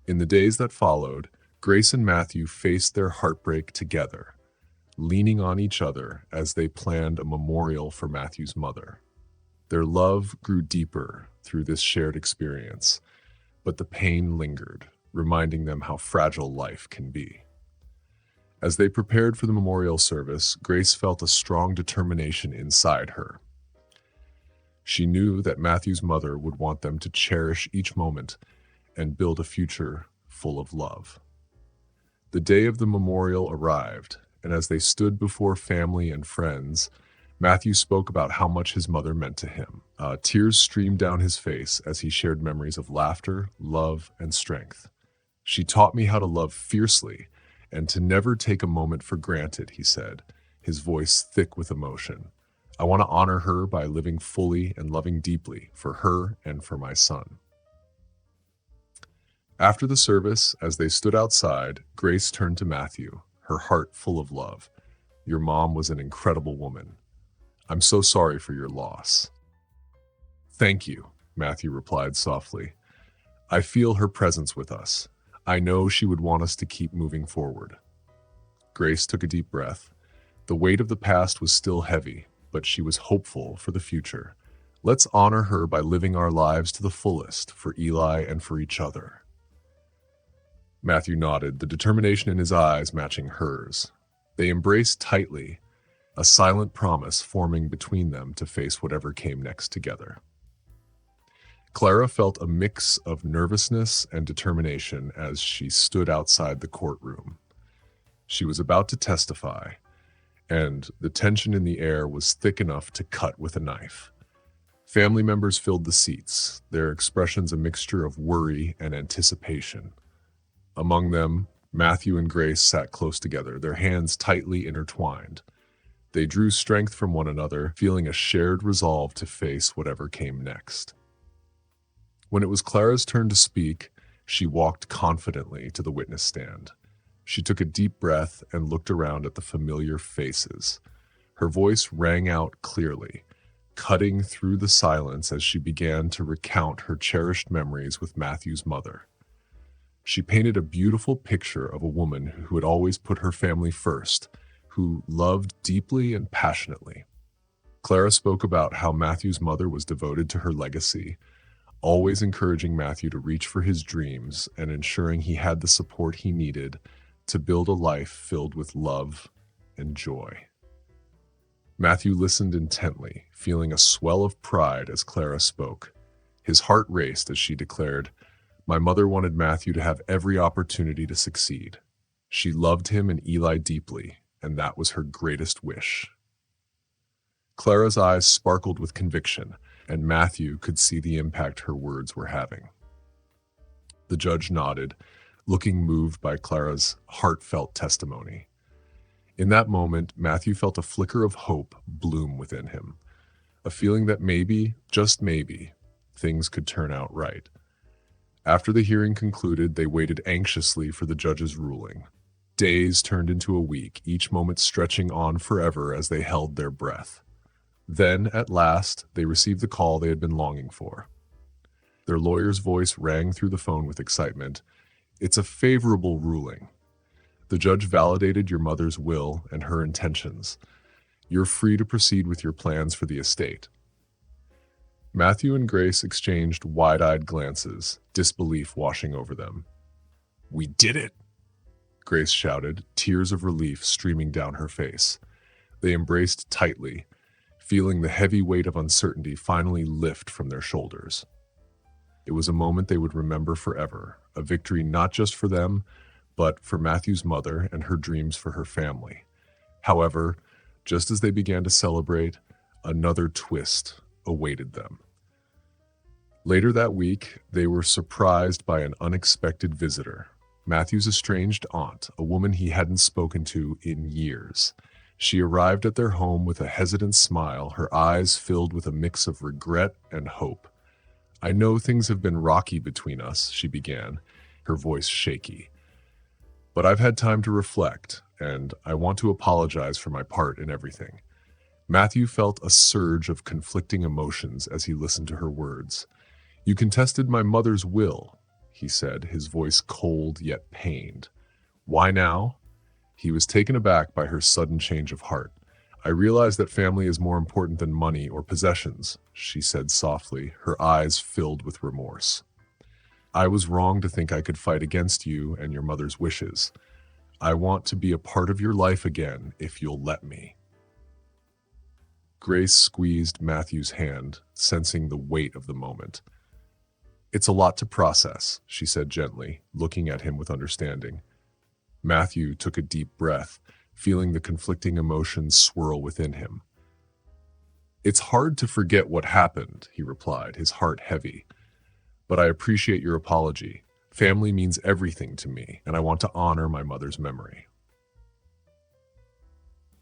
[SPEAKER 1] In the days that followed, Grace and Matthew faced their heartbreak together, leaning on each other as they planned a memorial for Matthew's mother. Their love grew deeper through this shared experience, but the pain lingered, reminding them how fragile life can be. As they prepared for the memorial service, Grace felt a strong determination inside her. She knew that Matthew's mother would want them to cherish each moment and build a future full of love. The day of the memorial arrived, and as they stood before family and friends, Matthew spoke about how much his mother meant to him. Tears streamed down his face as he shared memories of laughter, love, and strength. She taught me how to love fiercely and to never take a moment for granted, he said, his voice thick with emotion. I want to honor her by living fully and loving deeply for her and for my son. After the service, as they stood outside, Grace turned to Matthew, her heart full of love. Your mom was an incredible woman. I'm so sorry for your loss. Thank you, Matthew replied softly. I feel her presence with us. I know she would want us to keep moving forward. Grace took a deep breath. The weight of the past was still heavy, but she was hopeful for the future. Let's honor her by living our lives to the fullest for Eli and for each other. Matthew nodded, the determination in his eyes matching hers. They embraced tightly, a silent promise forming between them to face whatever came next together. Clara felt a mix of nervousness and determination as she stood outside the courtroom. She was about to testify, and the tension in the air was thick enough to cut with a knife. Family members filled the seats, their expressions a mixture of worry and anticipation. Among them, Matthew and Grace sat close together, their hands tightly intertwined. They drew strength from one another, feeling a shared resolve to face whatever came next. When it was Clara's turn to speak, she walked confidently to the witness stand. She took a deep breath and looked around at the familiar faces. Her voice rang out clearly, cutting through the silence as she began to recount her cherished memories with Matthew's mother. She painted a beautiful picture of a woman who had always put her family first, who loved deeply and passionately. Clara spoke about how Matthew's mother was devoted to her legacy, always encouraging Matthew to reach for his dreams and ensuring he had the support he needed to build a life filled with love and joy. Matthew listened intently, feeling a swell of pride as Clara spoke. His heart raced as she declared, "My mother wanted Matthew to have every opportunity to succeed. She loved him and Eli deeply, and that was her greatest wish." Clara's eyes sparkled with conviction, and Matthew could see the impact her words were having. The judge nodded, looking moved by Clara's heartfelt testimony. In that moment, Matthew felt a flicker of hope bloom within him, a feeling that maybe, just maybe, things could turn out right. After the hearing concluded, they waited anxiously for the judge's ruling. Days turned into a week, each moment stretching on forever as they held their breath. Then, at last, they received the call they had been longing for. Their lawyer's voice rang through the phone with excitement. "It's a favorable ruling. The judge validated your mother's will and her intentions. You're free to proceed with your plans for the estate." Matthew and Grace exchanged wide-eyed glances, disbelief washing over them. "We did it!" Grace shouted, tears of relief streaming down her face. They embraced tightly, feeling the heavy weight of uncertainty finally lift from their shoulders. It was a moment they would remember forever, a victory not just for them, but for Matthew's mother and her dreams for her family. However, just as they began to celebrate, another twist awaited them. Later that week, they were surprised by an unexpected visitor. Matthew's estranged aunt, a woman he hadn't spoken to in years. She arrived at their home with a hesitant smile, her eyes filled with a mix of regret and hope. "I know things have been rocky between us," she began, her voice shaky. "But I've had time to reflect, and I want to apologize for my part in everything." Matthew felt a surge of conflicting emotions as he listened to her words. "You contested my mother's will," he said, his voice cold yet pained. "Why now?" He was taken aback by her sudden change of heart. "I realize that family is more important than money or possessions," she said softly, her eyes filled with remorse. "I was wrong to think I could fight against you and your mother's wishes. I want to be a part of your life again if you'll let me." Grace squeezed Matthew's hand, sensing the weight of the moment. "It's a lot to process," she said gently, looking at him with understanding. Matthew took a deep breath, feeling the conflicting emotions swirl within him. "It's hard to forget what happened," he replied, his heart heavy. "But I appreciate your apology. Family means everything to me, and I want to honor my mother's memory.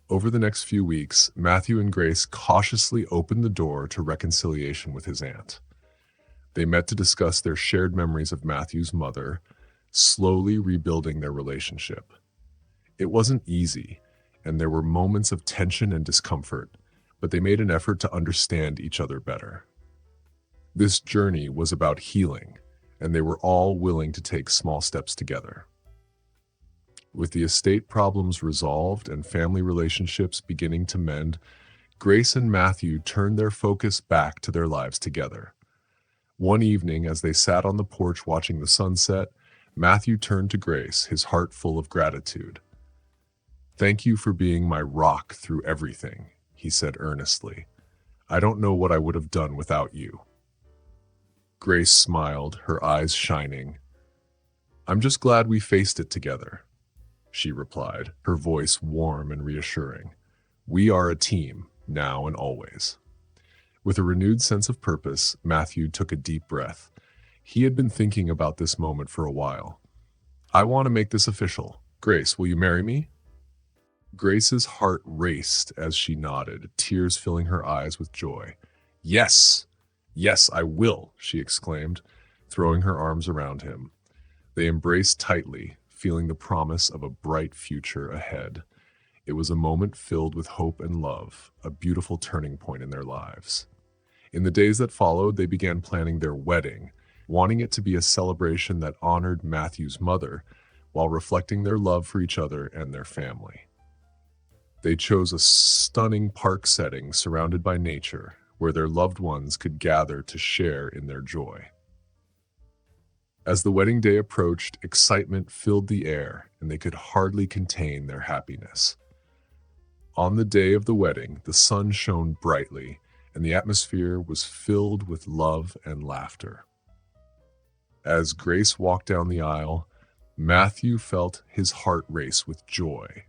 [SPEAKER 1] Over the next few weeks, Matthew and Grace cautiously opened the door to reconciliation with his aunt. They met to discuss their shared memories of Matthew's mother, slowly rebuilding their relationship. It wasn't easy, and there were moments of tension and discomfort, but they made an effort to understand each other better. This journey was about healing, and they were all willing to take small steps together. With the estate problems resolved and family relationships beginning to mend, Grace and Matthew turned their focus back to their lives together. One evening, as they sat on the porch watching the sunset, Matthew turned to Grace, his heart full of gratitude. "Thank you for being my rock through everything," he said earnestly. "I don't know what I would have done without you." Grace smiled, her eyes shining. "I'm just glad we faced it together," she replied, her voice warm and reassuring. "We are a team, now and always." With a renewed sense of purpose, Matthew took a deep breath. He had been thinking about this moment for a while. "I want to make this official. Grace, will you marry me?" Grace's heart raced as she nodded, tears filling her eyes with joy. "Yes! Yes, I will!" she exclaimed, throwing her arms around him. They embraced tightly, feeling the promise of a bright future ahead. It was a moment filled with hope and love, a beautiful turning point in their lives. In the days that followed, they began planning their wedding, wanting it to be a celebration that honored Matthew's mother while reflecting their love for each other and their family. They chose a stunning park setting surrounded by nature, where their loved ones could gather to share in their joy. As the wedding day approached, excitement filled the air, and they could hardly contain their happiness. On the day of the wedding, the sun shone brightly, and the atmosphere was filled with love and laughter. As Grace walked down the aisle, Matthew felt his heart race with joy.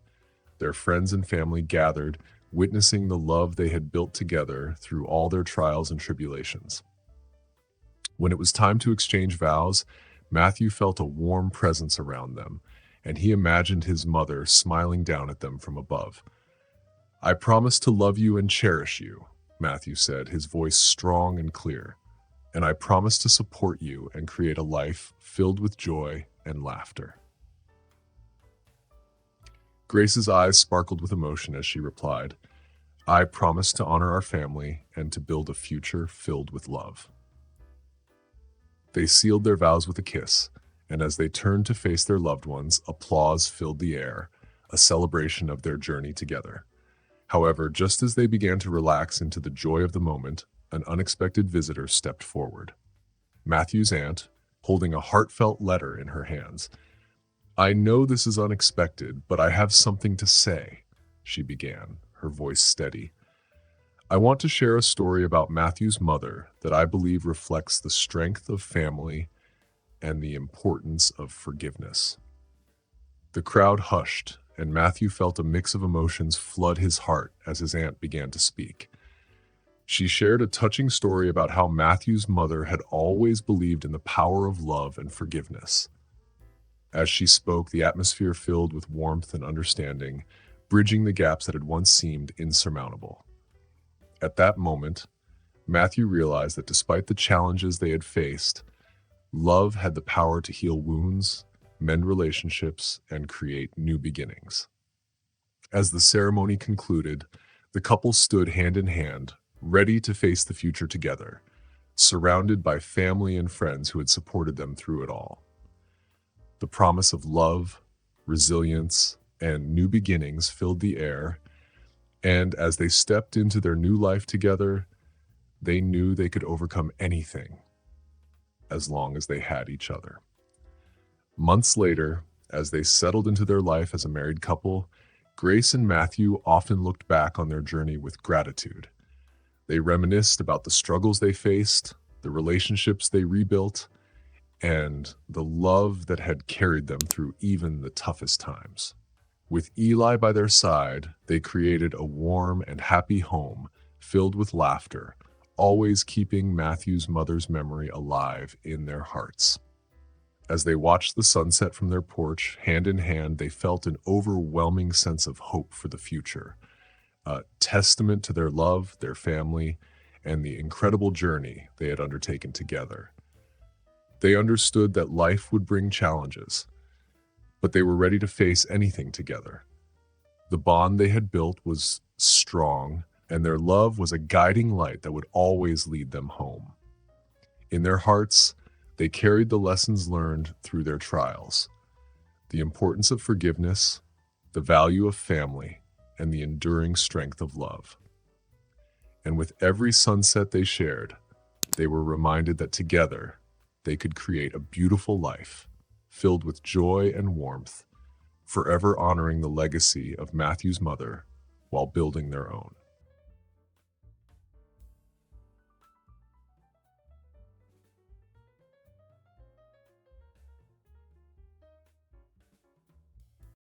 [SPEAKER 1] Their friends and family gathered, witnessing the love they had built together through all their trials and tribulations. When it was time to exchange vows, Matthew felt a warm presence around them, and he imagined his mother smiling down at them from above. "I promise to love you and cherish you," Matthew said, his voice strong and clear. "And I promise to support you and create a life filled with joy and laughter." Grace's eyes sparkled with emotion as she replied, "I promise to honor our family and to build a future filled with love." They sealed their vows with a kiss, and as they turned to face their loved ones, applause filled the air, a celebration of their journey together. However, just as they began to relax into the joy of the moment, an unexpected visitor stepped forward. Matthew's aunt, holding a heartfelt letter in her hands. "I know this is unexpected, but I have something to say," she began, her voice steady. "I want to share a story about Matthew's mother that I believe reflects the strength of family and the importance of forgiveness." The crowd hushed, and Matthew felt a mix of emotions flood his heart as his aunt began to speak. She shared a touching story about how Matthew's mother had always believed in the power of love and forgiveness. As she spoke, the atmosphere filled with warmth and understanding, bridging the gaps that had once seemed insurmountable. At that moment, Matthew realized that despite the challenges they had faced, love had the power to heal wounds, mend relationships, and create new beginnings. As the ceremony concluded, the couple stood hand in hand, ready to face the future together, surrounded by family and friends who had supported them through it all. The promise of love, resilience, and new beginnings filled the air, and as they stepped into their new life together, they knew they could overcome anything as long as they had each other. Months later, as they settled into their life as a married couple, Grace and Matthew often looked back on their journey with gratitude. They reminisced about the struggles they faced, the relationships they rebuilt, and the love that had carried them through even the toughest times. With Eli by their side, they created a warm and happy home filled with laughter, always keeping Matthew's mother's memory alive in their hearts. As they watched the sunset from their porch, hand in hand, they felt an overwhelming sense of hope for the future, a testament to their love, their family, and the incredible journey they had undertaken together. They understood that life would bring challenges, but they were ready to face anything together. The bond they had built was strong, and their love was a guiding light that would always lead them home. In their hearts, they carried the lessons learned through their trials, the importance of forgiveness, the value of family, and the enduring strength of love. And with every sunset they shared, they were reminded that together they could create a beautiful life filled with joy and warmth, forever honoring the legacy of Matthew's mother while building their own.